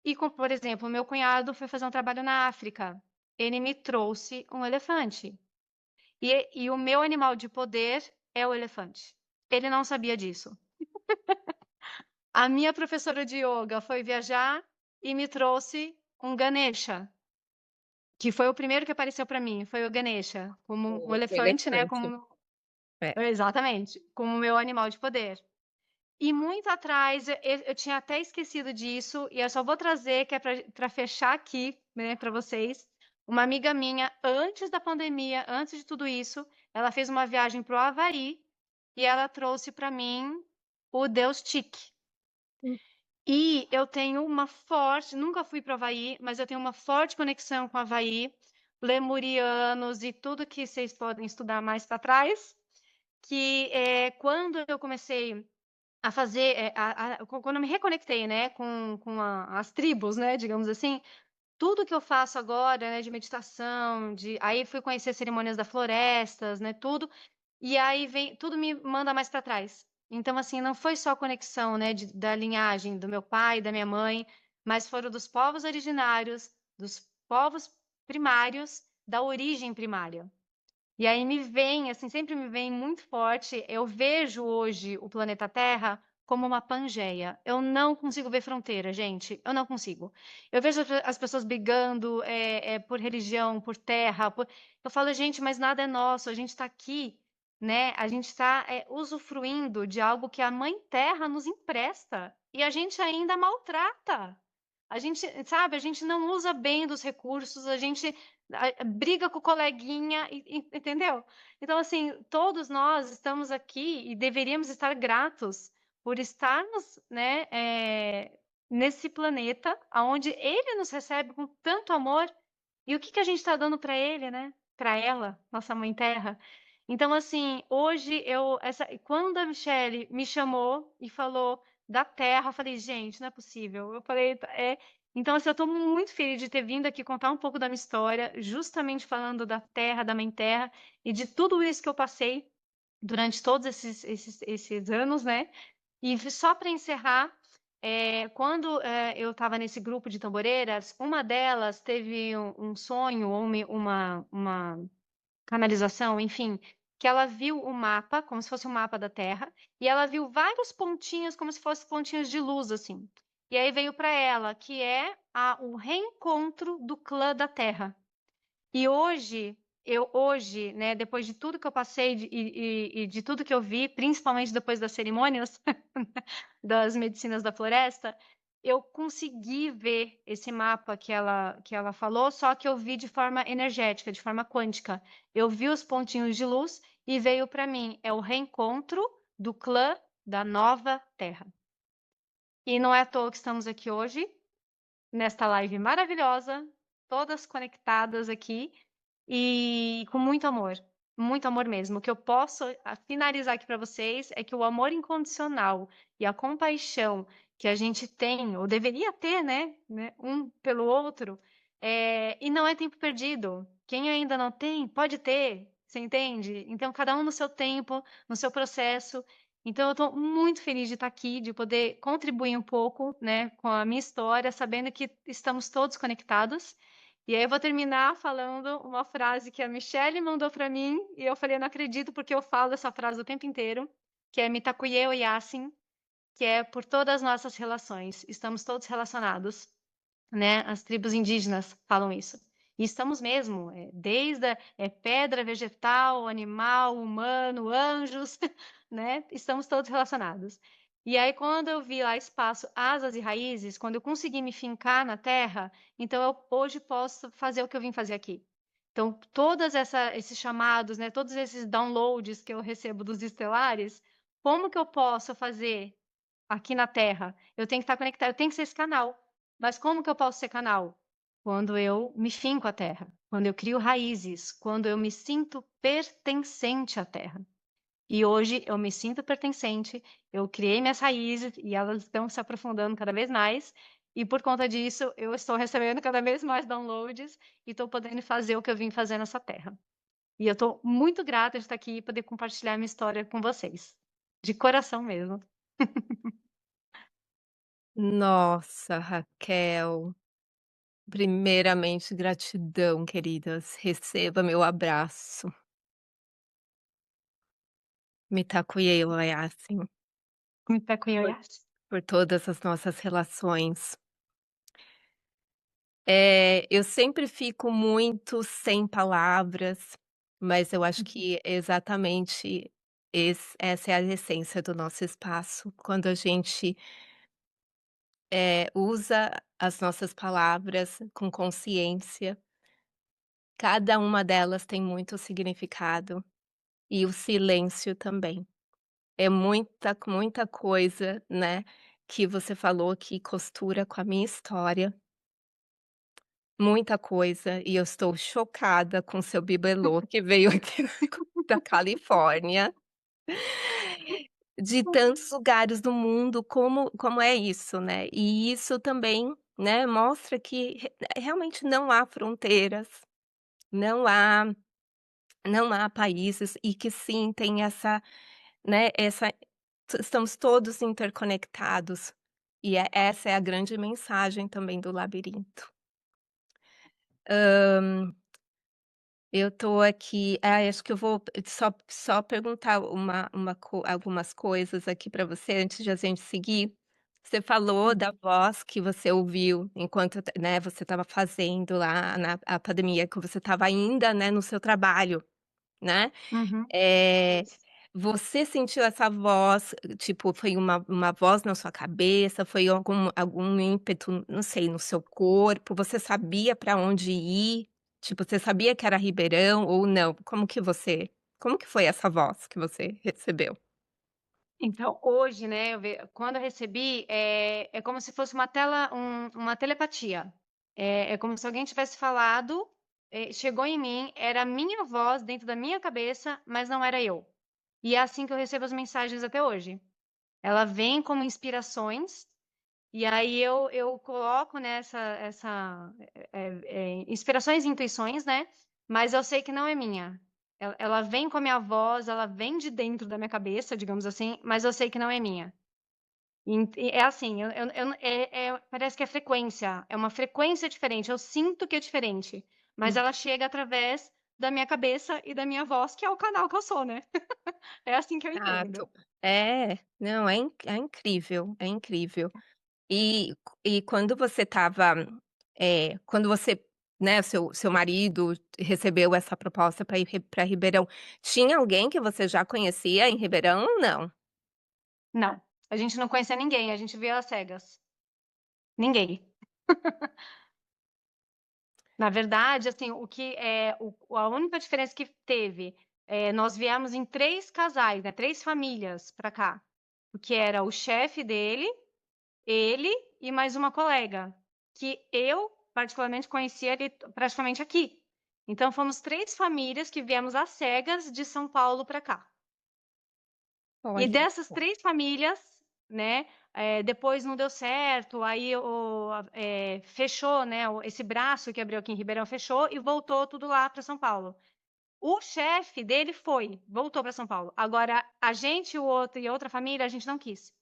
e, por exemplo, meu cunhado foi fazer um trabalho na África. Ele me trouxe um elefante. E o meu animal de poder é o elefante. Ele não sabia disso. A minha professora de yoga foi viajar e me trouxe um Ganesha, que foi o primeiro que apareceu para mim. Foi o Ganesha, como um O elefante, né? elefante. É. Exatamente, como meu animal de poder. E muito atrás, eu tinha até esquecido disso, e eu só vou trazer, que é para fechar aqui, né, para vocês. Uma amiga minha, antes da pandemia, antes de tudo isso, ela fez uma viagem para o Havaí e ela trouxe para mim o Deus Tique. E eu tenho uma forte, nunca fui para o Havaí, mas eu tenho uma forte conexão com o Havaí, lemurianos e tudo que vocês podem estudar mais para trás, que quando eu comecei a fazer, quando eu me reconectei, né, com as tribos, né, digamos assim, tudo que eu faço agora, né, de meditação, de aí fui conhecer cerimônias da florestas, né, tudo, e aí vem tudo me manda mais para trás. Então, assim, não foi só a conexão, né, da linhagem do meu pai, da minha mãe, mas foram dos povos originários, dos povos primários, da origem primária. E aí me vem, assim, sempre me vem muito forte. Eu vejo hoje o planeta Terra como uma pangeia. Eu não consigo ver fronteira, gente. Eu não consigo. Eu vejo as pessoas brigando por religião, por terra. Eu falo, gente, mas nada é nosso. A gente está aqui, né? A gente está usufruindo de algo que a Mãe Terra nos empresta e a gente ainda maltrata. A gente, sabe, a gente não usa bem dos recursos, a gente briga com o coleguinha, entendeu? Então, assim, todos nós estamos aqui e deveríamos estar gratos por estarmos, né, nesse planeta onde ele nos recebe com tanto amor. E o que que a gente está dando para ele, né? Para ela, nossa mãe terra. Então, assim, hoje quando a Michelle me chamou e falou da terra, eu falei, gente, não é possível. Eu falei, então, assim, eu estou muito feliz de ter vindo aqui contar um pouco da minha história, justamente falando da terra, da mãe terra e de tudo isso que eu passei durante todos esses anos, né? E só para encerrar, quando eu estava nesse grupo de tamboreiras, uma delas teve um sonho ou uma canalização, enfim, que ela viu o mapa, como se fosse um mapa da Terra, e ela viu vários pontinhos, como se fossem pontinhos de luz, assim. E aí veio para ela, que é o reencontro do clã da Terra. E hoje, né, depois de tudo que eu passei e de tudo que eu vi, principalmente depois das cerimônias das medicinas da floresta, eu consegui ver esse mapa que ela falou, só que eu vi de forma energética, de forma quântica. Eu vi os pontinhos de luz e veio para mim, é o reencontro do clã da nova Terra. E não é à toa que estamos aqui hoje, nesta live maravilhosa, todas conectadas aqui e com muito amor mesmo. O que eu posso finalizar aqui para vocês é que o amor incondicional e a compaixão que a gente tem, ou deveria ter, né, um pelo outro, e não é tempo perdido. Quem ainda não tem, pode ter, você entende? Então, cada um no seu tempo, no seu processo. Então, eu estou muito feliz de estar aqui, de poder contribuir um pouco, né, com a minha história, sabendo que estamos todos conectados. E aí eu vou terminar falando uma frase que a Michelle mandou para mim, e eu falei, não acredito, porque eu falo essa frase o tempo inteiro, que é Mitakuye Oyasin, que é por todas as nossas relações, estamos todos relacionados, né? As tribos indígenas falam isso. E estamos mesmo, desde pedra, vegetal, animal, humano, anjos, né? Estamos todos relacionados. E aí, quando eu vi lá espaço, asas e raízes, quando eu consegui me fincar na terra, então eu hoje posso fazer o que eu vim fazer aqui. Então, esses chamados, né, todos esses downloads que eu recebo dos estelares, como que eu posso fazer aqui na Terra? Eu tenho que estar conectado, eu tenho que ser esse canal. Mas como que eu posso ser canal? Quando eu me finco à Terra, quando eu crio raízes, quando eu me sinto pertencente à Terra. E hoje eu me sinto pertencente, eu criei minhas raízes e elas estão se aprofundando cada vez mais. E por conta disso, eu estou recebendo cada vez mais downloads e estou podendo fazer o que eu vim fazer nessa terra. E eu estou muito grata de estar aqui e poder compartilhar minha história com vocês. De coração mesmo. Nossa, Raquel, primeiramente gratidão, queridas. Receba meu abraço. Mitakuye Oyasin, Muito por conhece. por todas as nossas relações. Eu sempre fico muito sem palavras, mas eu acho que exatamente essa é a essência do nosso espaço, quando a gente, usa as nossas palavras com consciência, cada uma delas tem muito significado, e o silêncio também. É muita coisa, né, que você falou que costura com a minha história. Muita coisa, e eu estou chocada com seu bibelô que veio aqui da Califórnia, de tantos lugares do mundo, como é isso, né. E isso também, né, mostra que realmente não há fronteiras, não há não há países e que sim tem essa, né, essa estamos todos interconectados, e essa é a grande mensagem também do labirinto. Eu tô aqui acho que eu vou só perguntar algumas coisas aqui para você antes de a gente seguir. Você falou da Uhum. voz que você ouviu enquanto, né, você estava fazendo lá na academia, que você estava ainda, né, no seu trabalho, né. Uhum. Eh, Isso. Você sentiu essa voz, tipo, foi uma voz na sua cabeça, foi algum ímpeto, não sei, no seu corpo, você sabia para onde ir? Tipo, você sabia que era Ribeirão ou não? Como que foi essa voz que você recebeu? Então, hoje, né, quando eu recebi, é como se fosse uma telepatia. É como se alguém tivesse falado, chegou em mim, era a minha voz dentro da minha cabeça, mas não era eu. E é assim que eu recebo as mensagens até hoje. Ela vem como inspirações, e aí eu coloco nessa inspirações e intuições, né, mas eu sei que não é minha. Ela vem com a minha voz, ela vem de dentro da minha cabeça, digamos assim, mas eu sei que não é minha. E é assim, parece que é frequência, é uma frequência diferente, eu sinto que é diferente, mas Hum. ela chega através da minha cabeça e da minha voz, que é o canal que eu sou, né. É assim que eu entendo. Exato. É, não, é incrível, é incrível. E quando você estava, quando você, né, seu marido recebeu essa proposta para ir para Ribeirão, tinha alguém que você já conhecia em Ribeirão ou não? Não, a gente não conhecia ninguém, a gente via às cegas. Ninguém. Na verdade, assim, o que é a única diferença que teve, nós viemos em 3 casais, né, 3 famílias para cá, que era o chefe dele, ele e mais uma colega, que eu particularmente conhecia ele praticamente aqui. Então fomos 3 famílias que viemos às cegas de São Paulo para cá. E Olha dessas só. 3 famílias, né, depois não deu certo, aí fechou, né, esse braço que abriu aqui em Ribeirão fechou e voltou tudo lá para São Paulo. O chefe dele voltou para São Paulo. Agora a gente, o outro e a outra família, a gente não quis.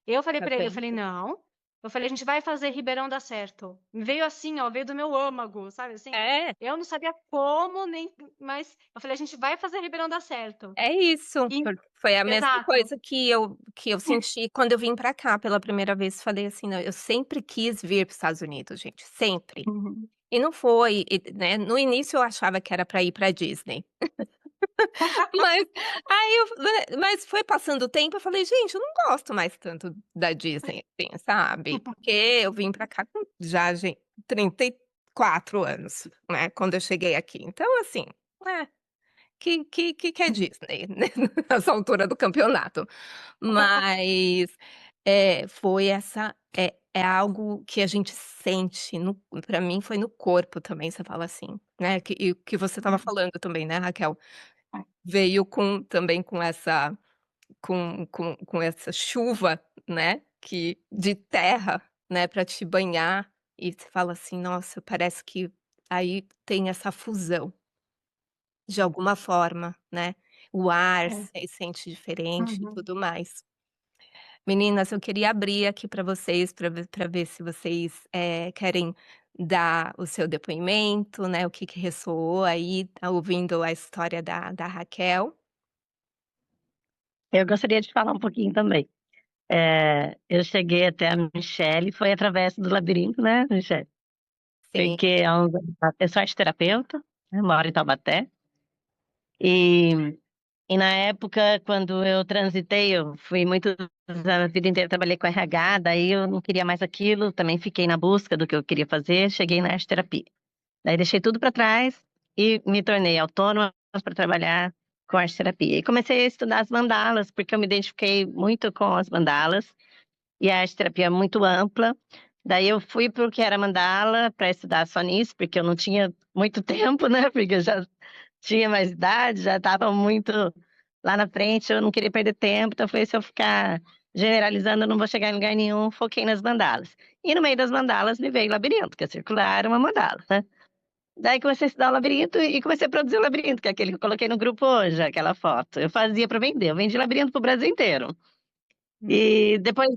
Eu falei Tá para ele, eu falei: vendo? "Não", eu falei: "A gente vai fazer Ribeirão dar certo". Veio assim, ó, veio do meu âmago, sabe assim? É, Eu não sabia como nem mas eu falei: "A gente vai fazer Ribeirão dar certo". é isso, E foi a mesma exato. coisa que eu senti quando eu vim para cá pela primeira vez, falei assim: "Não, eu sempre quis vir para os Estados Unidos, gente, sempre". Uhum. E não foi, né, no início eu achava que era para ir para Disney. Mas aí mas foi passando o tempo, eu falei: "Gente, eu não gosto mais tanto da Disney, assim, sabe". Porque eu vim pra cá com já 34 anos, né, quando eu cheguei aqui. Então, assim, é, que é Disney, né, nessa altura do campeonato. Mas, foi é algo que a gente sente no pra mim foi no corpo também, você fala assim, né, e o que você estava falando também, né, Raquel. Veio também com essa chuva, né, que de terra, né, para te banhar, e você fala assim: "Nossa, parece que aí tem essa fusão, de alguma forma, né, o ar É. se sente diferente e Uhum. tudo mais". Meninas, eu queria abrir aqui para vocês, para ver se vocês, querem dar o seu depoimento, né, o que que ressoou aí, ouvindo a história da Raquel. Eu gostaria de falar um pouquinho também. Eu cheguei até a Michelle, foi através do labirinto, né, Michelle? Sim. Porque há uns anos eu sou arteterapeuta, né, moro em Taubaté, e e na época, quando eu transitei, eu fui muito a vida inteira trabalhei com RH, daí eu não queria mais aquilo, também fiquei na busca do que eu queria fazer, cheguei na arteterapia. Daí deixei tudo para trás e me tornei autônoma para trabalhar com arteterapia. E comecei a estudar as mandalas, porque eu me identifiquei muito com as mandalas, e a arteterapia é muito ampla. Daí eu fui para o que era mandala, para estudar só nisso, porque eu não tinha muito tempo, né, porque eu já tinha mais idade, já estava muito lá na frente, eu não queria perder tempo, então eu falei: "Se eu ficar generalizando, eu não vou chegar em lugar nenhum, foquei nas mandalas. E no meio das mandalas me veio o labirinto, que é circular, uma mandala, né? Daí comecei a estudar o labirinto e comecei a produzir o labirinto, que é aquele que eu coloquei no grupo hoje, aquela foto. Eu fazia para vender, eu vendi labirinto para o Brasil inteiro. E depois,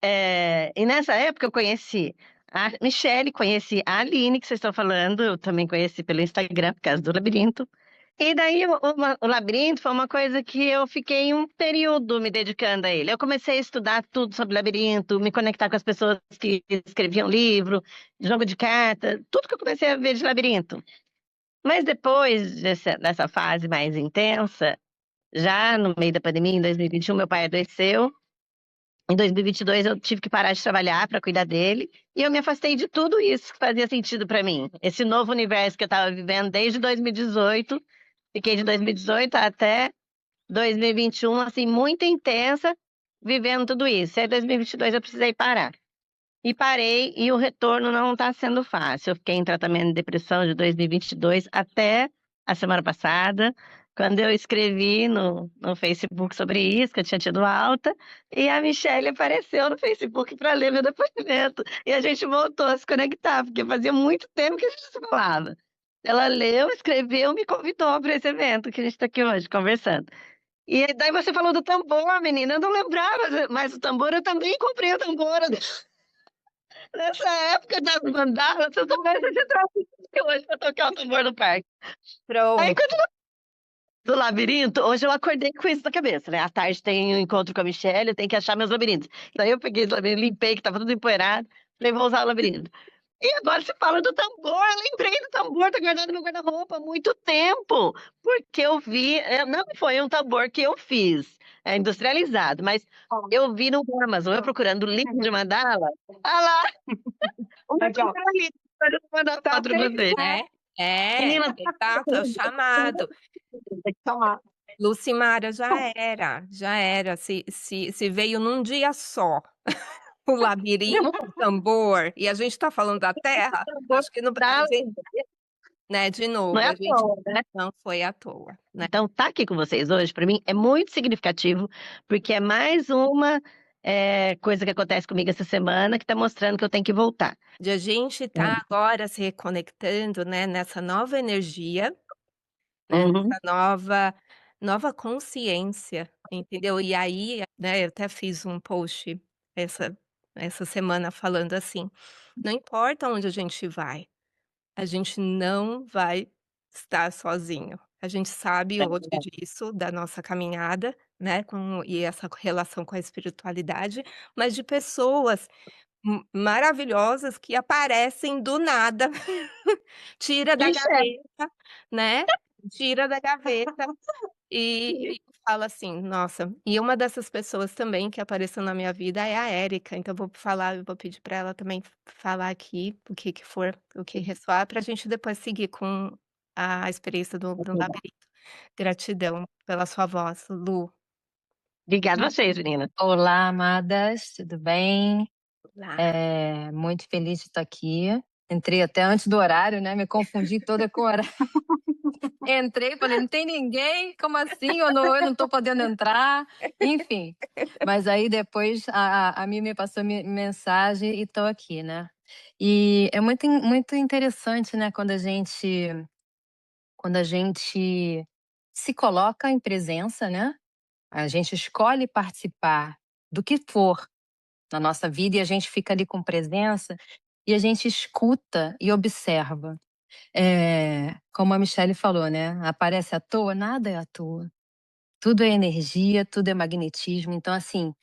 e nessa época eu conheci a Michelle, conheci a Aline, que vocês estão falando, eu também conheci pelo Instagram, por causa do labirinto. E daí o labirinto foi uma coisa que eu fiquei um período me dedicando a ele. Eu comecei a estudar tudo sobre labirinto, me conectar com as pessoas que escreviam livro, jogo de carta, tudo que eu comecei a ver de labirinto. Mas depois dessa fase mais intensa, já no meio da pandemia, em 2021, meu pai adoeceu. Em 2022, eu tive que parar de trabalhar para cuidar dele. E eu me afastei de tudo isso que fazia sentido para mim. Esse novo universo que eu estava vivendo desde 2018. Fiquei de 2018 até 2021, assim, muito intensa, vivendo tudo isso. E aí, 2022, eu precisei parar. E parei, e o retorno não está sendo fácil. Eu fiquei em tratamento de depressão de 2022 até a semana passada, quando eu escrevi no Facebook sobre isso, que eu tinha tido alta, e a Michelle apareceu no Facebook para ler meu depoimento. E a gente voltou a se conectar, porque fazia muito tempo que a gente se falava. Ela leu, escreveu, me convidou para esse evento que a gente está aqui hoje conversando. E daí você falou do tambor, menina, eu não lembrava, mas o tambor eu também comprei o tambor. Nessa época das mandalas, eu também você trouxe hoje para tocar o tambor no parque. Aí, Pronto. quando do labirinto, hoje eu acordei com isso na cabeça, né? À tarde tem um encontro com a Michelle, eu tenho que achar meus labirintos. Daí eu peguei os labirintos, limpei, que tava tudo empoeirado, falei, vou usar o labirinto. E agora você fala do tambor, eu lembrei do tambor, tá guardado no meu guarda-roupa há muito tempo, porque eu vi, não foi um tambor que eu fiz, é industrializado, mas eu vi no Amazon, eu procurando livro de mandala, ah lá, o meu Aqui, ó. tambor ali, eu vou mandar Tá foto pra vocês. É, é, Menina, exato, é o chamado. Toma. Lucimara, já era. Se veio num dia só o labirinto, o tambor, e a gente está falando da Terra, tambor acho que no tá, Brasil, né, de não novo, é a à gente toa, né? não foi à toa, né? Então, tá aqui com vocês hoje, para mim, é muito significativo, porque é mais uma coisa que acontece comigo essa semana que está mostrando que eu tenho que voltar. De a gente estar agora se reconectando, né, nessa nova energia, né, Uhum. nessa nova consciência, entendeu? E aí, né, eu até fiz um post essa essa semana falando assim: "Não importa onde a gente vai, a gente não vai estar sozinho". A gente sabe É hoje verdade. disso, da nossa caminhada, né, e essa relação com a espiritualidade, mas de pessoas maravilhosas que aparecem do nada, tira da Ixi, é. gaveta, né, tira da gaveta e fala assim: "Nossa". E uma dessas pessoas também que apareceu na minha vida é a Érica, então eu vou pedir para ela também falar aqui o que que for, o que ressoar, para a gente depois seguir com a experiência do labirinto. Gratidão pela sua voz, Lu. Obrigada a vocês, meninas. Olá, amadas, tudo bem? Lá. Muito feliz de estar aqui. Entrei até antes do horário, né? Me confundi toda com o horário. Entrei, falei, não tem ninguém? Como assim? Eu não tô podendo entrar. Enfim. Mas aí depois a Mimi me passou mensagem e tô aqui, né? E é muito interessante, né? Quando a gente se coloca em presença, né? A gente escolhe participar do que for na nossa vida e a gente fica ali com presença e a gente escuta e observa. Como a Michelle falou, né? Aparece à toa, nada é à toa. Tudo é energia, tudo é magnetismo. Então, assim,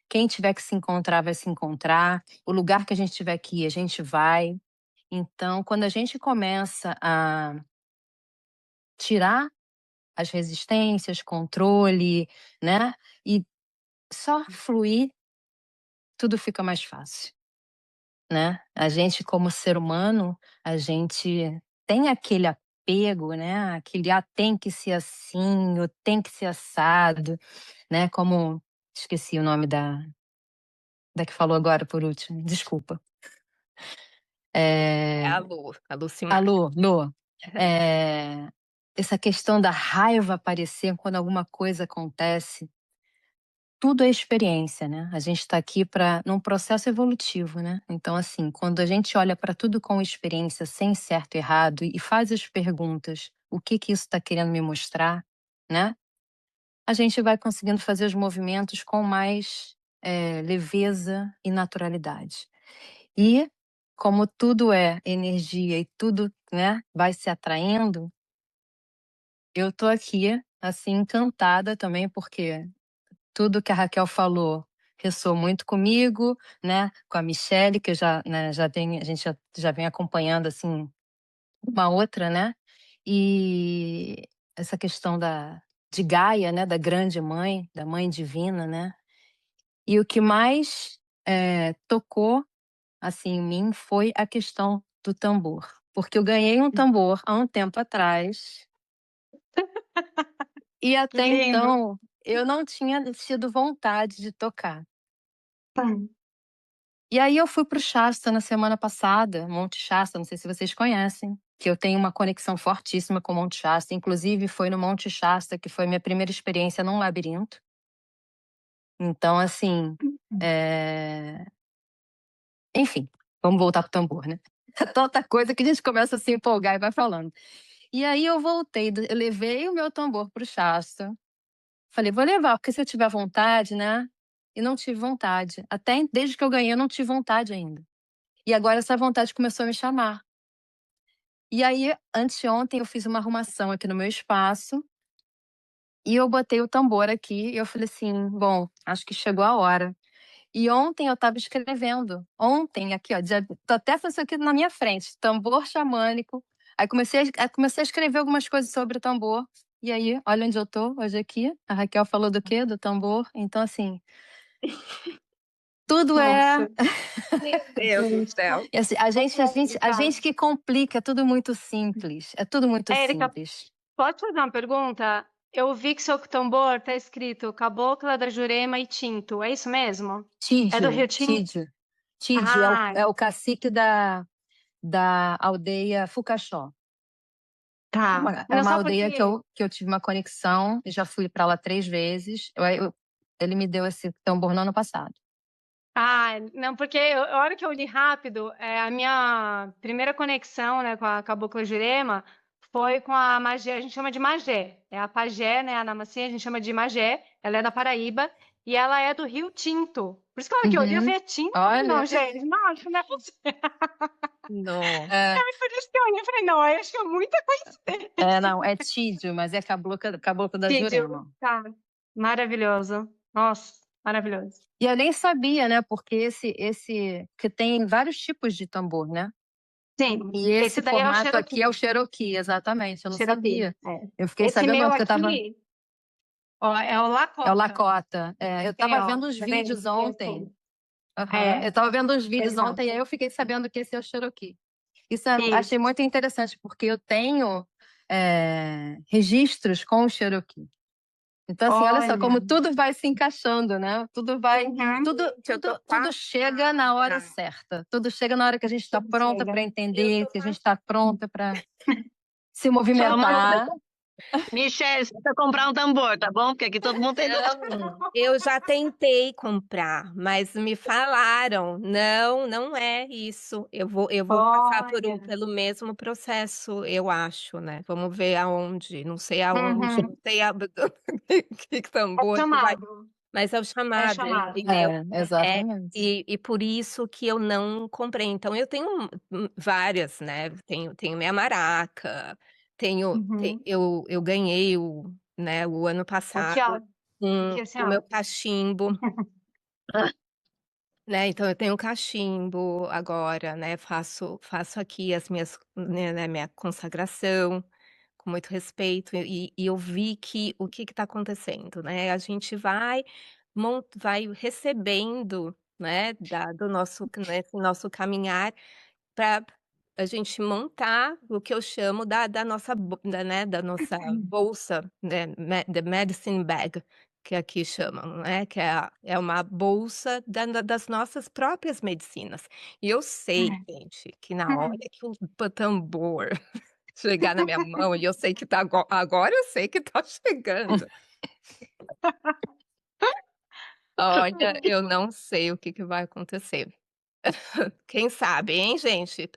quem tiver que se encontrar, vai se encontrar. O lugar que a gente tiver que ir, a gente vai. Então, quando a gente começa a tirar as resistências, controle, né? E só fluir, tudo fica mais fácil. Né? A gente como ser humano, a gente tem aquele apego, né? Aquele tem que ser assim, ou tem que ser assado, né? Como esqueci o nome da que falou agora por último, desculpa. É É, a Lu, a a Lucimara. Lu, essa questão da raiva aparecer quando alguma coisa acontece, tudo é experiência, né? A gente está aqui num processo evolutivo, né? Então, assim, quando a gente olha para tudo com experiência, sem certo e errado, e faz as perguntas, o que isso está querendo me mostrar, né? A gente vai conseguindo fazer os movimentos com mais leveza e naturalidade. E como tudo é energia e tudo, né, vai se atraindo, eu tô aqui, assim, encantada também, porque tudo que a Raquel falou ressoou muito comigo, né, com a Michele, que eu a gente já vem acompanhando, assim, uma outra, né, e essa questão de Gaia, né, da grande mãe, da mãe divina, né, e o que mais tocou, assim, em mim foi a questão do tambor, porque eu ganhei um tambor há um tempo atrás e Que até lindo. então eu não tinha tido vontade de tocar. E aí eu fui para o Shasta na semana passada, Monte Shasta, não sei se vocês conhecem, que eu tenho uma conexão fortíssima com o Monte Shasta, inclusive foi no Monte Shasta que foi minha primeira experiência num labirinto. Então, assim, enfim, vamos voltar pro tambor, né? É tanta coisa que a gente começa a se empolgar e vai falando. E aí eu voltei, eu levei o meu tambor pro Shasta. Falei, vou levar, porque se eu tiver vontade, né? E não tive vontade. Até desde que eu ganhei, eu não tive vontade ainda. E agora essa vontade começou a me chamar. E aí, anteontem, eu fiz uma arrumação aqui no meu espaço. E eu botei o tambor aqui. E eu falei assim, bom, acho que chegou a hora. E ontem eu estava escrevendo. Ontem, aqui, ó, tô até fazendo isso aqui na minha frente, tambor xamânico. Aí comecei a escrever algumas coisas sobre o tambor. E aí, olha onde eu tô hoje aqui. A Raquel falou do quê? Do tambor. Então, assim, tudo é. Nossa, Meu Deus do gente. céu. E assim, a gente que complica, é tudo muito simples. É tudo muito Érica, simples. pode fazer uma pergunta? Eu vi que seu tambor tá escrito Cabocla da Jurema e Tinto. É isso mesmo? É do Tídio, Rio Tinto? Tídio. Tídio Ah, é o cacique da aldeia Fucaxó. tá. É Não, uma só aldeia porque. que eu tive uma conexão, e já fui para lá 3 vezes. Ele me deu esse tambor no ano passado. Ah, não, porque a hora que eu li rápido, a minha primeira conexão, né, com a Cabocla Jurema foi com a Magé, a gente chama de Magé. É a pajé, né, a Namacê, a gente chama de Magé. Ela é da Paraíba e ela é do Rio Tinto. Por isso que a hora que eu li, eu vi Uhum. é Tinto. Eu falei, Olha, não, gente, não, isso não é possível. Não. é, Por isso que eu olhei e falei, não, eu acho que é muita coincidência. não, é Tídio, mas é caboclo da Vídeo, Jurema. tá. Maravilhoso. Nossa, maravilhoso. E eu nem sabia, né? Porque que tem vários tipos de tambor, né? Sim, E esse esse daí é o formato aqui é o Cherokee. Cherokee, exatamente. Eu não Cherokee, sabia. é. Eu fiquei Esse sabendo meu porque eu tava. aqui, ó, é o É o Lakota. Lakota. É, eu É, tava ó, vendo os tá vendo? vídeos ontem. Aham. Eu É, tava vendo os vídeos exato. ontem e aí eu fiquei sabendo que esse é o Cherokee. Isso. Achei muito interessante, porque eu tenho registros com o Cherokee. Então, assim, olha só, Olha. como tudo vai se encaixando, né? Tudo vai. Uhum. Gente, eu tô Tudo chega na hora passada. certa. Tudo chega na hora que a gente está Tudo pronta chega. para Eu entender, tô que a gente está pronta para se Só uma coisa. movimentar. Michelle, você precisa comprar um tambor, tá bom? Porque aqui todo mundo tem dois. Não, eu já tentei comprar, mas me falaram, não, não é isso. Eu vou passar Olha. pelo mesmo processo, eu acho, né? Vamos ver aonde, não sei aonde, Uhum. não sei que É tambor que vai, chamado. mas é o É chamado, chamado. entendeu? É, Exatamente. e por isso que eu não comprei. Então, eu tenho várias, né? Tenho minha maraca, Uhum. eu ganhei né, o ano Aqui, ó. passado Aqui, assim, o ó. meu cachimbo, né? Então eu tenho um cachimbo agora, né? Faço aqui as né, minha consagração com muito respeito e eu vi que o que está acontecendo, né? A gente vai recebendo, né, do nosso, nesse nosso caminhar para a gente montar o que eu chamo da nossa, né, da nossa bolsa, né, the medicine bag, que aqui chamam, né, que é uma bolsa das nossas próprias medicinas. E eu sei, gente, que na hora que o tambor chegar na minha mão, e eu sei que tá agora eu sei que tá chegando. Olha, eu não sei o que que vai acontecer. Quem sabe, hein, gente?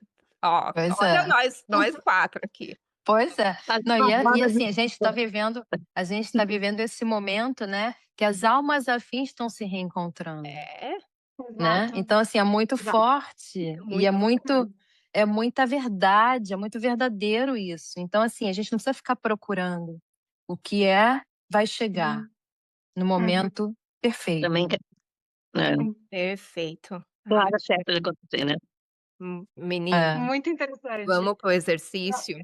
Ó, Pois olha é. nós 4 aqui. Pois é. Faz Não, uma e roda de assim, a gente está vivendo esse momento, né, que as almas afins estão se reencontrando, É, né. Exato, Então, assim, é muito exato. forte e muito é muita verdade, é muito verdadeiro isso. Então, assim, a gente não precisa ficar procurando. O que é, vai chegar Uhum, no uhum, momento perfeito. também é, perfeito. na Ai, hora certa de acontecer, né. menina, É, muito interessante. vamos pro exercício?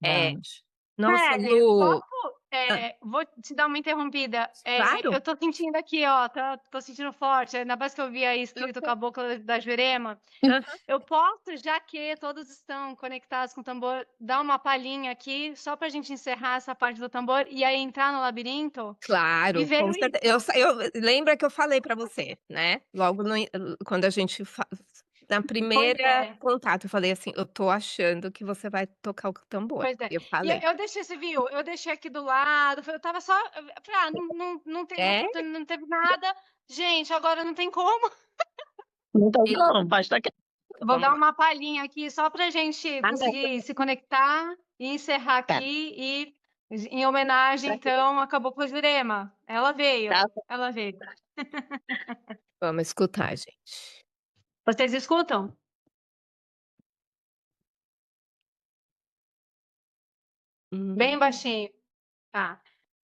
É. vamos. Nossa, Kelly, Lu, posso, hã, vou te dar uma interrompida. claro. Eu tô sentindo aqui, ó, tô sentindo forte, ainda mais que eu vi aí escrito Cabocla da Jurema. Aham. Eu posso, já que todos estão conectados com o tambor, dar uma palhinha aqui, só pra gente encerrar essa parte do tambor e aí entrar no labirinto? Me Claro, com veio certe isso. eu lembra que eu falei pra você, né, logo no in quando a gente na Pois primeira é, contato, eu falei assim: "Eu tô achando que você vai tocar o tambor", pois é. eu E falei. eu deixei, você viu? Eu deixei aqui do lado, eu estava só, falei: "Ah, não teve É, oportunidade, não teve nada. Gente, agora não tem como". Não tem e como, pode estar quieto. Vou vamos dar lá. uma palhinha aqui só pra gente Ah, não, conseguir se conectar e encerrar tá, aqui e em homenagem, então, a Cabocla Jurema. tá. Ela veio. Vamos escutar, gente. Vocês escutam? Bem Hum, baixinho. Tá.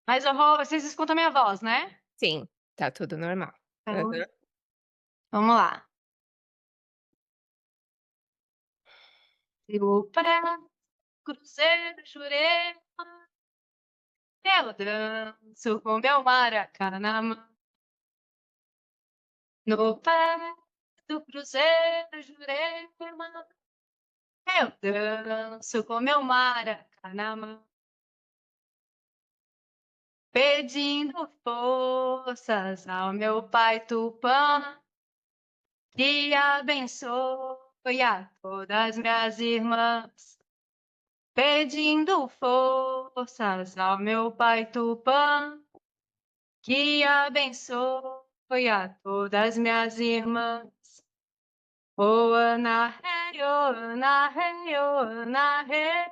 Mas vocês escutam a minha voz, né? sim, tá tudo normal. Então, Aham. vamos lá. Eu para cruzeiro Jurema, eu danço com meu maracanã. No pé do cruzeiro Jurema, eu danço com meu maracanã, pedindo forças ao meu pai Tupã, que abençoe a todas minhas irmãs. Pedindo forças ao meu pai Tupã, que abençoe a todas minhas irmãs. Oh, Ana, hey, oh, Ana, hey, oh, Ana, hey.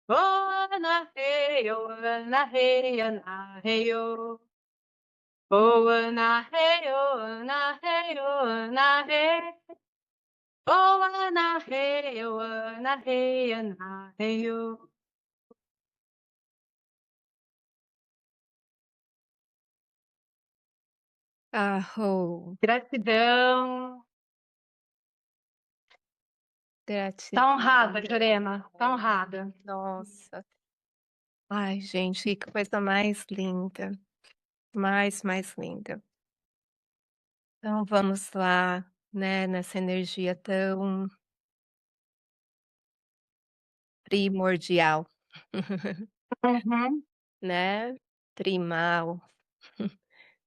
Oh, Ana, hey, oh, Ana, hey, Ana, hey, oh. Oh, Ana, hey, oh, Ana, hey, oh, Ana, hey. Oh, Ana, hey, oh, Ana, hey, Ana, hey, oh. Arro, Gratidão. Tá honrada, gratidão. Jurema, tá honrada. Nossa. Ai, gente, que coisa mais linda, mais linda. Então vamos lá, né, nessa energia tão primordial, Uhum. né, primal.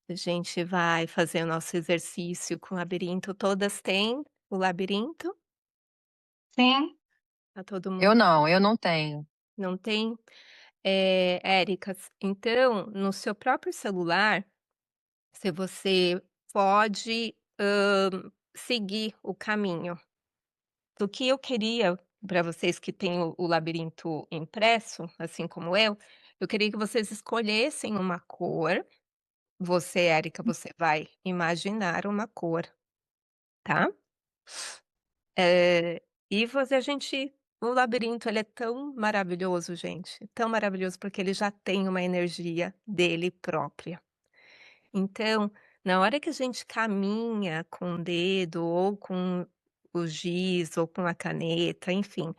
A gente vai fazer o nosso exercício com o labirinto. Todas têm o labirinto? Sim, Tá todo mundo Eu não tenho. não tem? Érica, então, no seu próprio celular, se você pode, seguir o caminho. O que eu queria para vocês que têm o labirinto impresso, assim como eu queria que vocês escolhessem uma cor. Você, Érica, você vai imaginar uma cor, tá? E você a gente o labirinto ele é tão maravilhoso, gente, tão maravilhoso, porque ele já tem uma energia dele própria. Então, na hora que a gente caminha com o dedo ou com o giz ou com a caneta, enfim,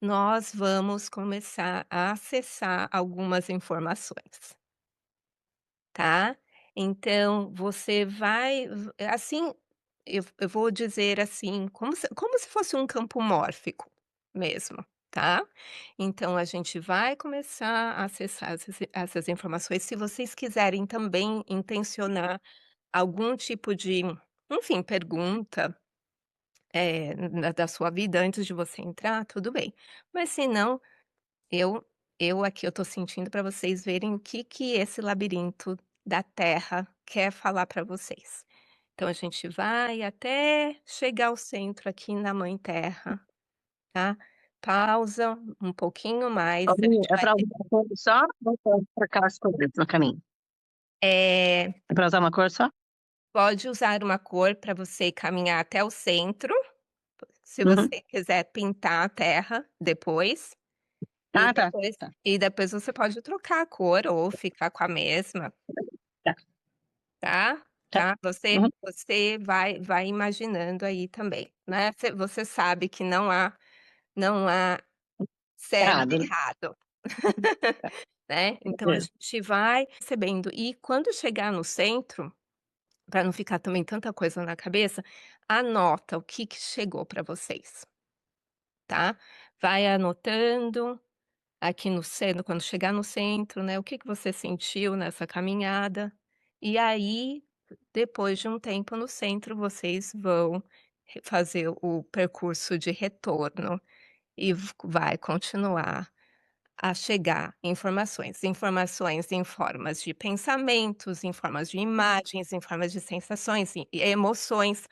nós vamos começar a acessar algumas informações, tá? Então você vai assim, eu vou dizer assim, como se fosse um campo mórfico mesmo, tá? Então a gente vai começar a acessar essas informações. Se vocês quiserem também intencionar algum tipo de, enfim, pergunta, da sua vida antes de você entrar, tudo bem. Mas se não, eu aqui eu tô sentindo para vocês verem o que que esse labirinto da Terra quer falar para vocês. Então a gente vai até chegar ao centro aqui na Mãe Terra, tá? Pausa um pouquinho mais, a gente É vai para ter usar uma cor só ou pode trocar as cores no caminho? é, É para usar uma cor só? pode usar uma cor para você caminhar até o centro, se Uhum. você quiser pintar a terra depois, e Ah, tá. depois Tá. e depois você pode trocar a cor ou ficar com a mesma, Tá. tá? Tá. Tá? Você Uhum. você vai imaginando aí também, né. Você sabe que não há certo Errado, e né? errado, Tá. né. Então a Beleza. gente vai percebendo e quando chegar no centro, para não ficar também tanta coisa na cabeça, anota o que chegou para vocês, tá. Vai anotando aqui no centro, quando chegar no centro, né, o que você sentiu nessa caminhada, e aí, depois de um tempo no centro, vocês vão fazer o percurso de retorno e vai continuar a chegar informações, informações em formas de pensamentos, em formas de imagens, em formas de sensações e emoções,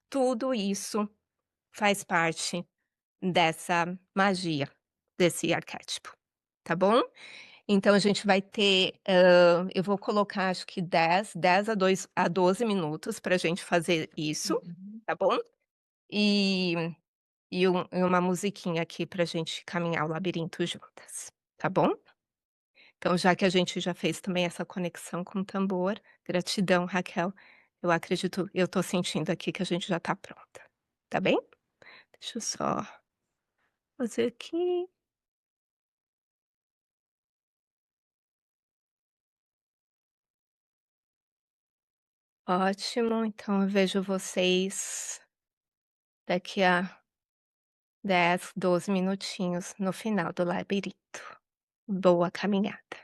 tudo isso faz parte dessa magia, desse arquétipo, tá bom? Então a gente vai ter, eu vou colocar acho que 10 a 12 minutos pra gente fazer isso, Uhum. tá bom? E e uma musiquinha aqui pra gente caminhar o labirinto juntas, tá bom? Então já que a gente já fez também essa conexão com o tambor, gratidão Raquel, eu tô sentindo aqui que a gente já tá pronta, tá bem? Deixa eu só fazer aqui. Ótimo, então eu vejo vocês daqui a 10, 12 minutinhos no final do labirinto. Boa caminhada.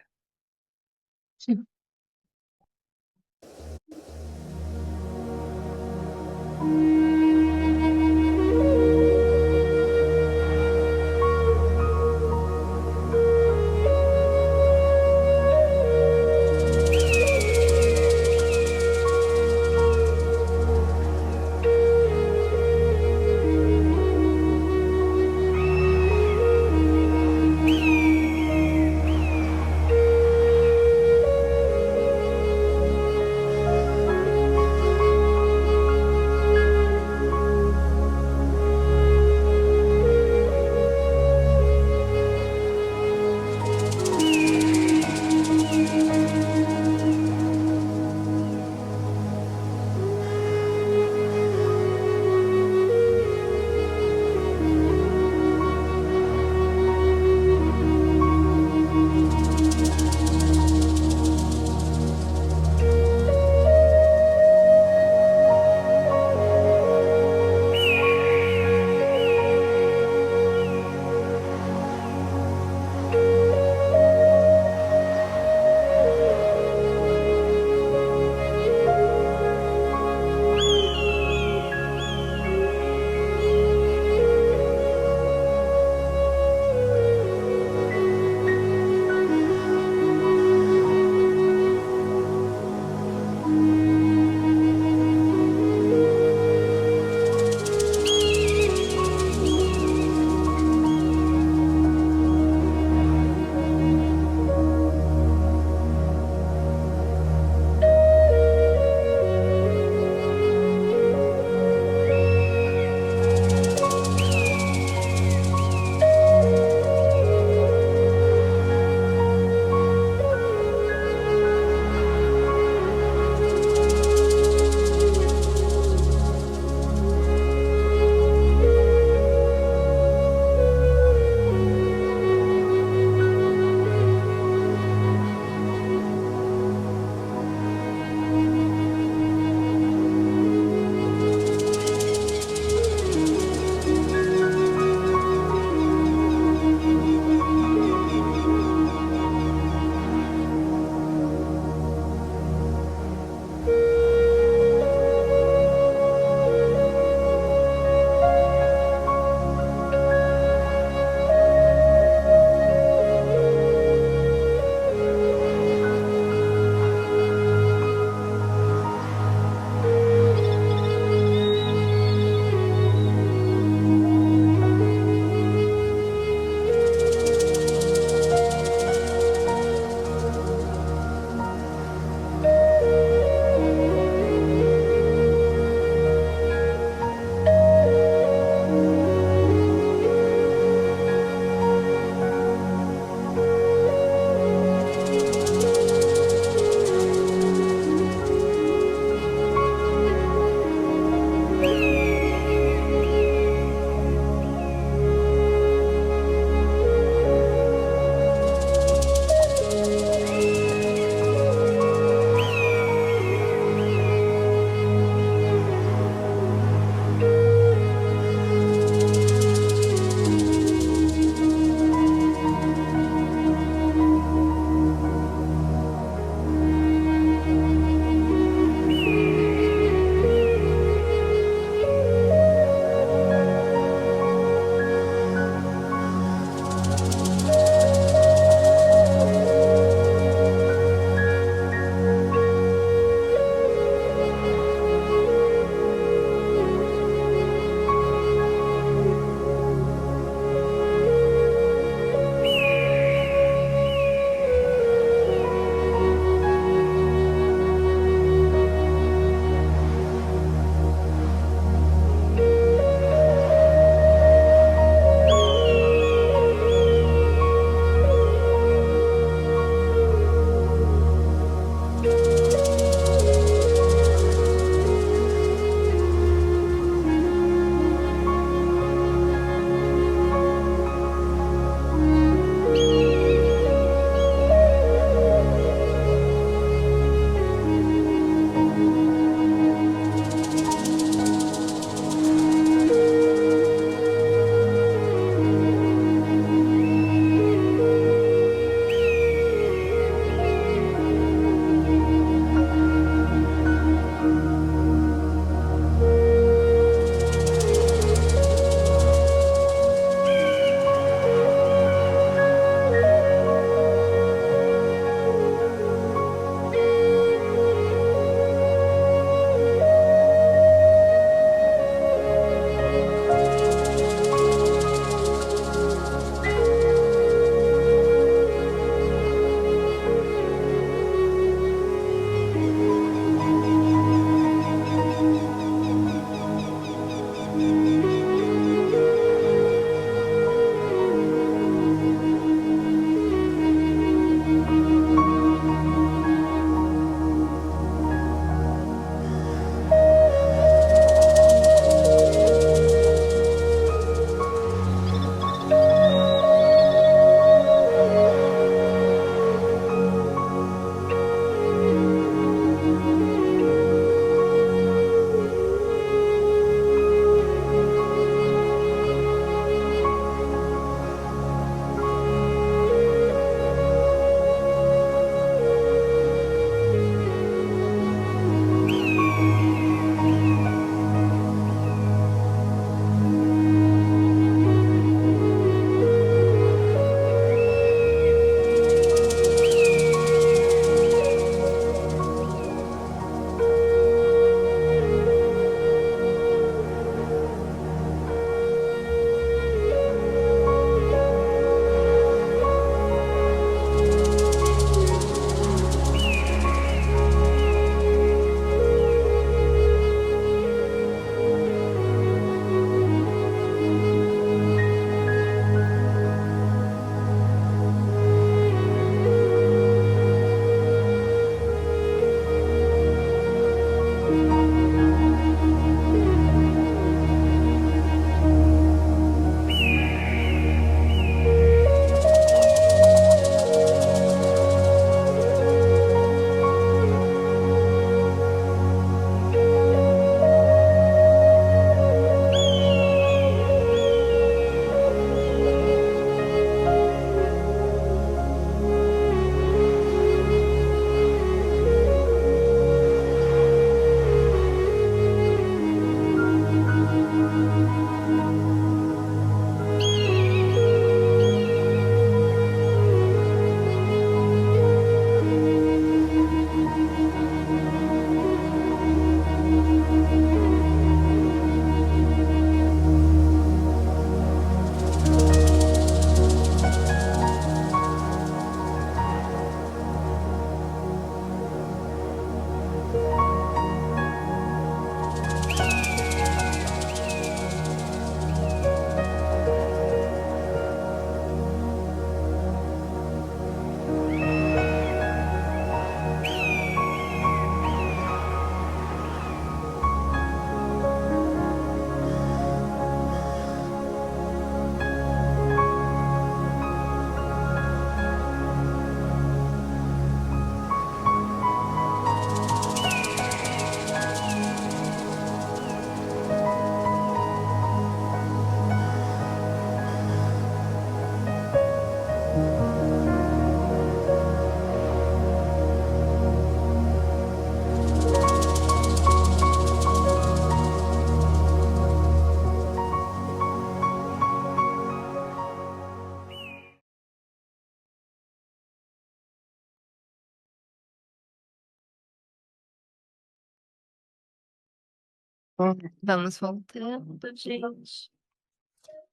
Vamos voltando, gente.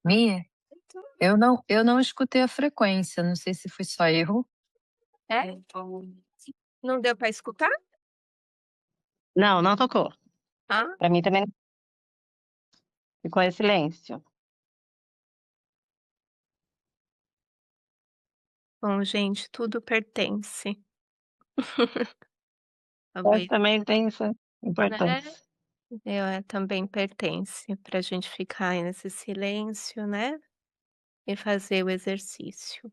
Mia, eu não escutei a frequência, não sei se foi só eu. É? Não deu para escutar? Não, não tocou. Ah, Pra mim também ficou em silêncio. bom, gente, tudo pertence. Eu Talvez, também tenho essa né? importância. Também pertence para a gente ficar nesse silêncio, né? E fazer o exercício.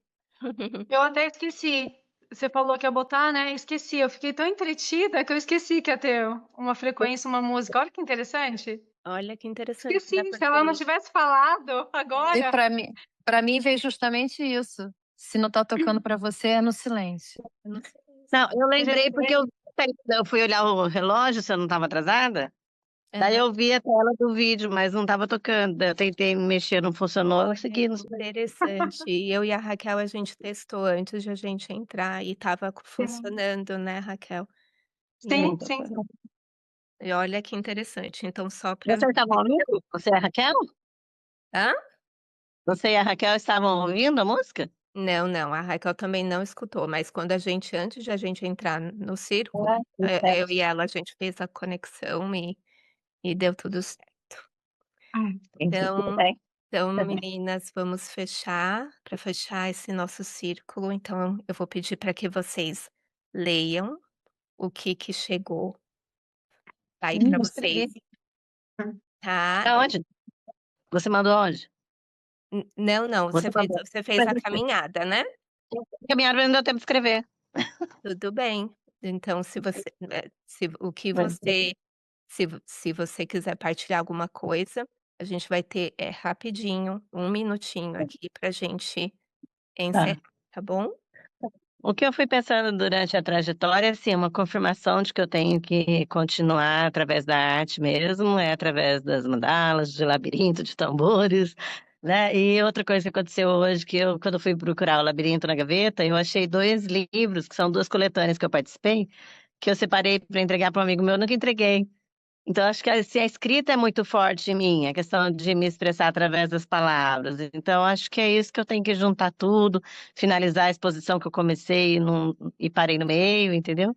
Eu até esqueci. Você falou que ia botar, né? Esqueci. Eu fiquei tão entretida que eu esqueci que ia ter uma frequência, uma música. Olha que interessante. Olha que interessante, né? Esqueci. Se ela não Porque tivesse falado E agora. para mim veio justamente isso. Se não tá tocando para você, é no silêncio. eu não sei. Não, eu Gente, lembrei porque eu fui olhar o relógio se eu não estava atrasada. Daí Aham. eu vi a tela do vídeo, mas não estava tocando. Daí eu tentei mexer, não funcionou. Eu segui no Interessante. E eu e a Raquel, a gente testou antes de a gente entrar e estava funcionando, né, Raquel? E aí, sim, silêncio. sim. e olha que interessante. Então, só para. Vocês estavam ouvindo? Você e a Raquel? Hã? Você e a Raquel estavam ouvindo a música? Não, não, a Raquel também não escutou, mas quando antes de a gente entrar no círculo, Ah, que eu certo. e ela, a gente fez a conexão e deu tudo certo. Entendi, tudo Então bem. então meninas, vamos fechar para fechar esse nosso círculo, então eu vou pedir para que vocês leiam o que chegou aí para vocês, Escrevi. tá? Aonde? Você mandou onde? Não, não, Você mandou. você fez a caminhada, né? Caminhar não deu tempo de escrever. Tudo bem. Então se o que Mas, você se você quiser partilhar alguma coisa, a gente vai ter, rapidinho, 1 minutinho aqui pra gente encerrar, tá. tá bom? O que eu fui pensando durante a trajetória, assim, uma confirmação de que eu tenho que continuar através da arte mesmo, é através das mandalas, de labirinto, de tambores, né? E outra coisa que aconteceu hoje, que eu, quando eu fui procurar o labirinto na gaveta, eu achei 2 livros, que são 2 coletâneas que eu participei, que eu separei para entregar para um amigo meu, eu nunca entreguei. Então, acho que assim, a escrita é muito forte em mim, a questão de me expressar através das palavras. Então, acho que é isso que eu tenho que juntar tudo, finalizar a exposição que eu comecei e parei no meio, entendeu?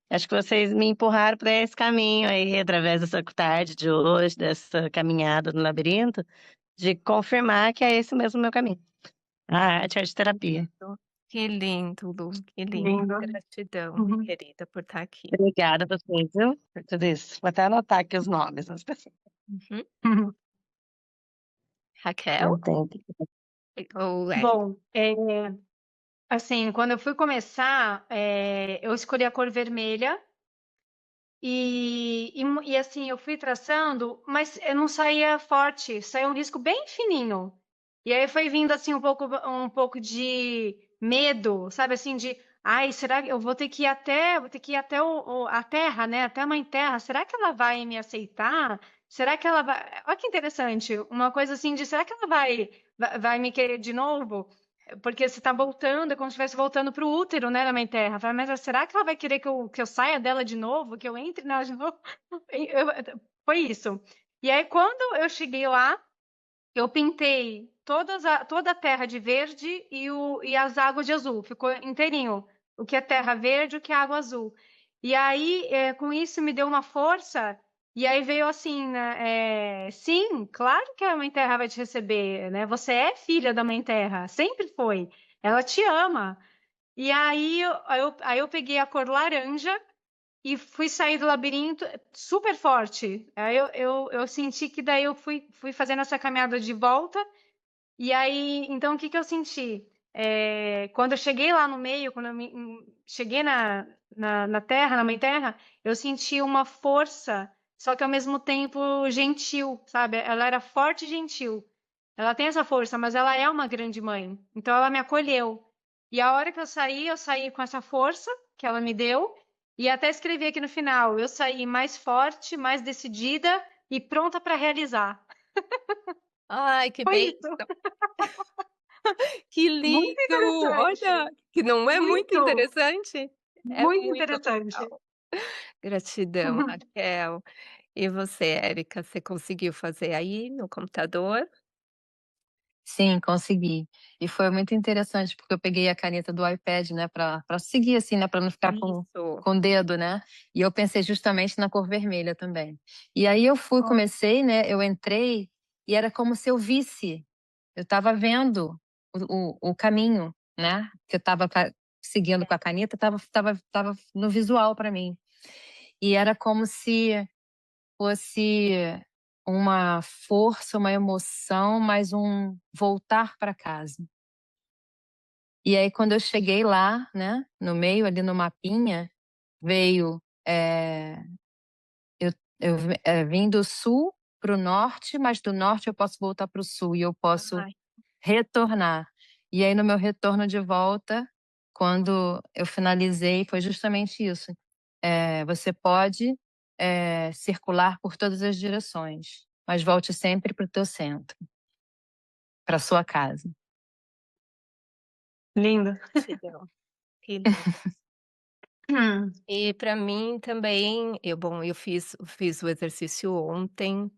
Acho que vocês me empurraram para esse caminho aí, através dessa tarde de hoje, dessa caminhada no labirinto, de confirmar que é esse mesmo o meu caminho. A arte terapia. Que lindo, Lu, que lindo. Lindo. Gratidão, Uhum. querida, por estar aqui. Obrigada a vocês, viu? Por tudo isso. Vou até anotar aqui os nomes das pessoas. Uhum. Uhum. Raquel Eu tenho que... ou Bom, assim, quando eu fui começar, eu escolhi a cor vermelha e assim, eu fui traçando, mas eu não saía forte, saía um risco bem fininho. E aí foi vindo assim um pouco de medo, sabe assim, de ai, será que eu vou ter que ir até a terra, né? Até a mãe terra. Será que ela vai me aceitar? Será que ela vai. Olha que interessante, uma coisa assim de será que ela vai me querer de novo? Porque você está voltando, é como se estivesse voltando para o útero, né, da mãe terra. Fala, mas será que ela vai querer que eu saia dela de novo, que eu entre nela de novo? Foi isso. E aí, quando eu cheguei lá, eu pintei toda a terra de verde e as águas de azul. Ficou inteirinho. O que é terra verde, o que é água azul. E aí, com isso, me deu uma força. E aí veio assim, né? Sim, claro que a Mãe Terra vai te receber, né? Você é filha da Mãe Terra, sempre foi. Ela te ama. E aí eu peguei a cor laranja e fui sair do labirinto super forte. Aí eu senti que daí eu fui fazendo essa caminhada de volta. E aí, então, o que que eu senti? Quando eu cheguei lá no meio, quando cheguei na terra, na mãe terra, eu senti uma força, só que ao mesmo tempo gentil, sabe? Ela era forte e gentil. Ela tem essa força, mas ela é uma grande mãe. Então ela me acolheu. E a hora que eu saí com essa força que ela me deu, e até escrevi aqui no final, eu saí mais forte, mais decidida e pronta para realizar. ai, que Foi bem, isso. que Muito lindo! interessante. Olha, que não é muito Muito, interessante? É muito muito interessante. legal. Gratidão, Raquel. E você, Érica, você conseguiu fazer aí no computador? Sim, consegui. E foi muito interessante, porque eu peguei a caneta do iPad, né, para seguir assim, né, para não ficar Isso. com o dedo, né? E eu pensei justamente na cor vermelha também. E aí eu fui, Ó, comecei, né? Eu entrei e era como se eu visse. Eu estava vendo o caminho, né? Que eu estava seguindo com a caneta, tava no visual para mim. E era como se fosse uma força, uma emoção, mas um voltar para casa. E aí quando eu cheguei lá, né, no meio ali no mapinha, veio, eu vim do sul para o norte, mas do norte eu posso voltar para o sul e eu posso Ai, retornar. E aí no meu retorno de volta, quando eu finalizei, foi justamente isso. Você pode, circular por todas as direções, mas volte sempre para o teu centro, para sua casa. lindo. gratidão. Que lindo. Hum. E para mim também, eu fiz o exercício ontem,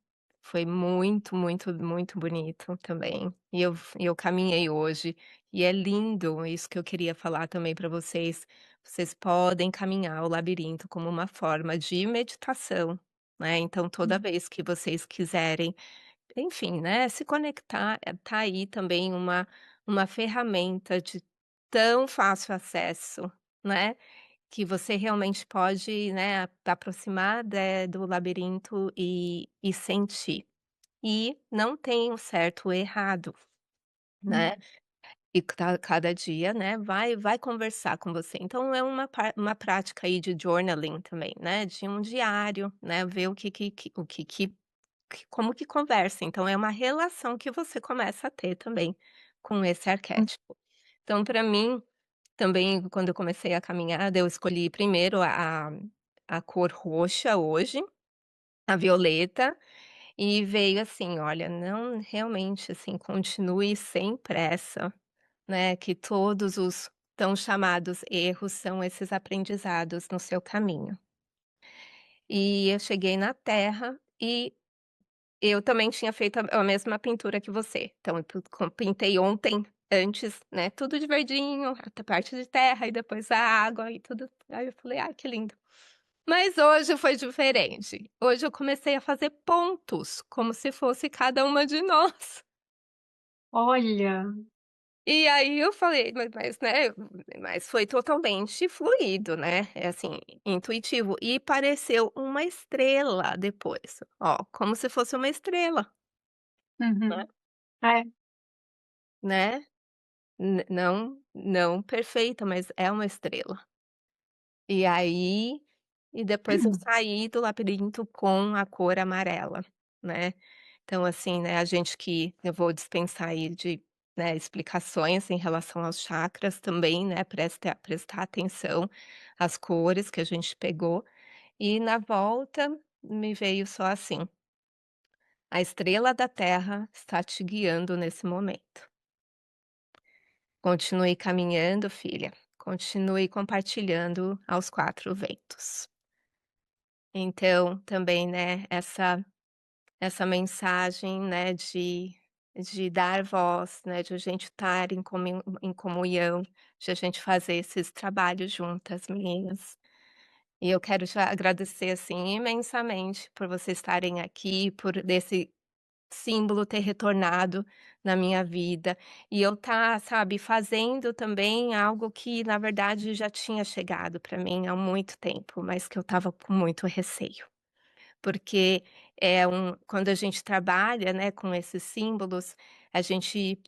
foi muito, muito, muito bonito também. E eu caminhei hoje, e é lindo, isso que eu queria falar também para vocês. Vocês podem caminhar o labirinto como uma forma de meditação, né, então toda vez que vocês quiserem, enfim, né, se conectar, tá aí também uma ferramenta de tão fácil acesso, né, que você realmente pode, né, aproximar do labirinto e sentir. E não tem o certo ou errado, né, e cada dia, né, vai conversar com você. Então é uma prática aí de journaling também, né, de um diário, né, ver como que conversa. Então é uma relação que você começa a ter também com esse arquétipo. Então para mim também, quando eu comecei a caminhada, eu escolhi primeiro a cor roxa hoje, a violeta, e veio assim: "Olha, não, realmente, assim, continue sem pressa, né, que todos os tão chamados erros são esses aprendizados no seu caminho". E eu cheguei na terra e eu também tinha feito a mesma pintura que você. Então eu pintei ontem, antes, né, tudo de verdinho, a parte de terra e depois a água e tudo. Aí eu falei: "Ai, que lindo". Mas hoje foi diferente. Hoje eu comecei a fazer pontos, como se fosse cada uma de nós. Olha. E aí eu falei: né, mas foi totalmente fluido, né, é assim, intuitivo. E pareceu uma estrela depois, ó, como se fosse uma estrela, né. Uhum. É. Né? Não perfeita, mas é uma estrela. E aí depois eu saí do labirinto com a cor amarela, né. Então, assim, né, a gente que eu vou dispensar aí de, né, explicações em relação aos chakras também, né, prestar atenção às cores que a gente pegou, e na volta me veio só assim: "A estrela da terra está te guiando nesse momento". Continue caminhando, filha. Continue compartilhando aos 4 ventos. Então, também, né, essa mensagem, né, de dar voz, né, de a gente estar em comunhão, de a gente fazer esses trabalhos juntas, meninas. E eu quero te agradecer, assim, imensamente por vocês estarem aqui, por desse símbolo ter retornado na minha vida, e eu tá, sabe, fazendo também algo que na verdade já tinha chegado para mim há muito tempo, mas que eu estava com muito receio. Porque quando a gente trabalha, né, com esses símbolos, a gente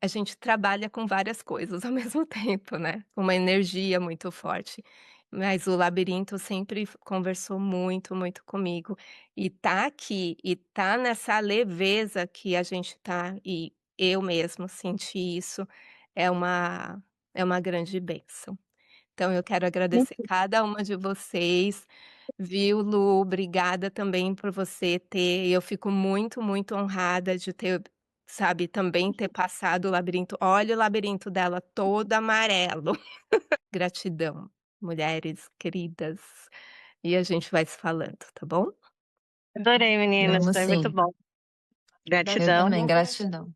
a gente trabalha com várias coisas ao mesmo tempo, né, uma energia muito forte. Mas o labirinto sempre conversou muito, muito comigo. E tá aqui, e tá nessa leveza que a gente tá, e eu mesmo senti isso, é uma grande bênção. Então eu quero agradecer cada uma de vocês, viu, Lu, obrigada também por você ter eu fico muito, muito honrada de ter, sabe, também ter passado o labirinto. Olha o labirinto dela todo amarelo. Gratidão, mulheres queridas. e a gente vai se falando, tá bom? Adorei, meninas, Vamos foi muito sim. bom. Eu Gratidão. também, gratidão.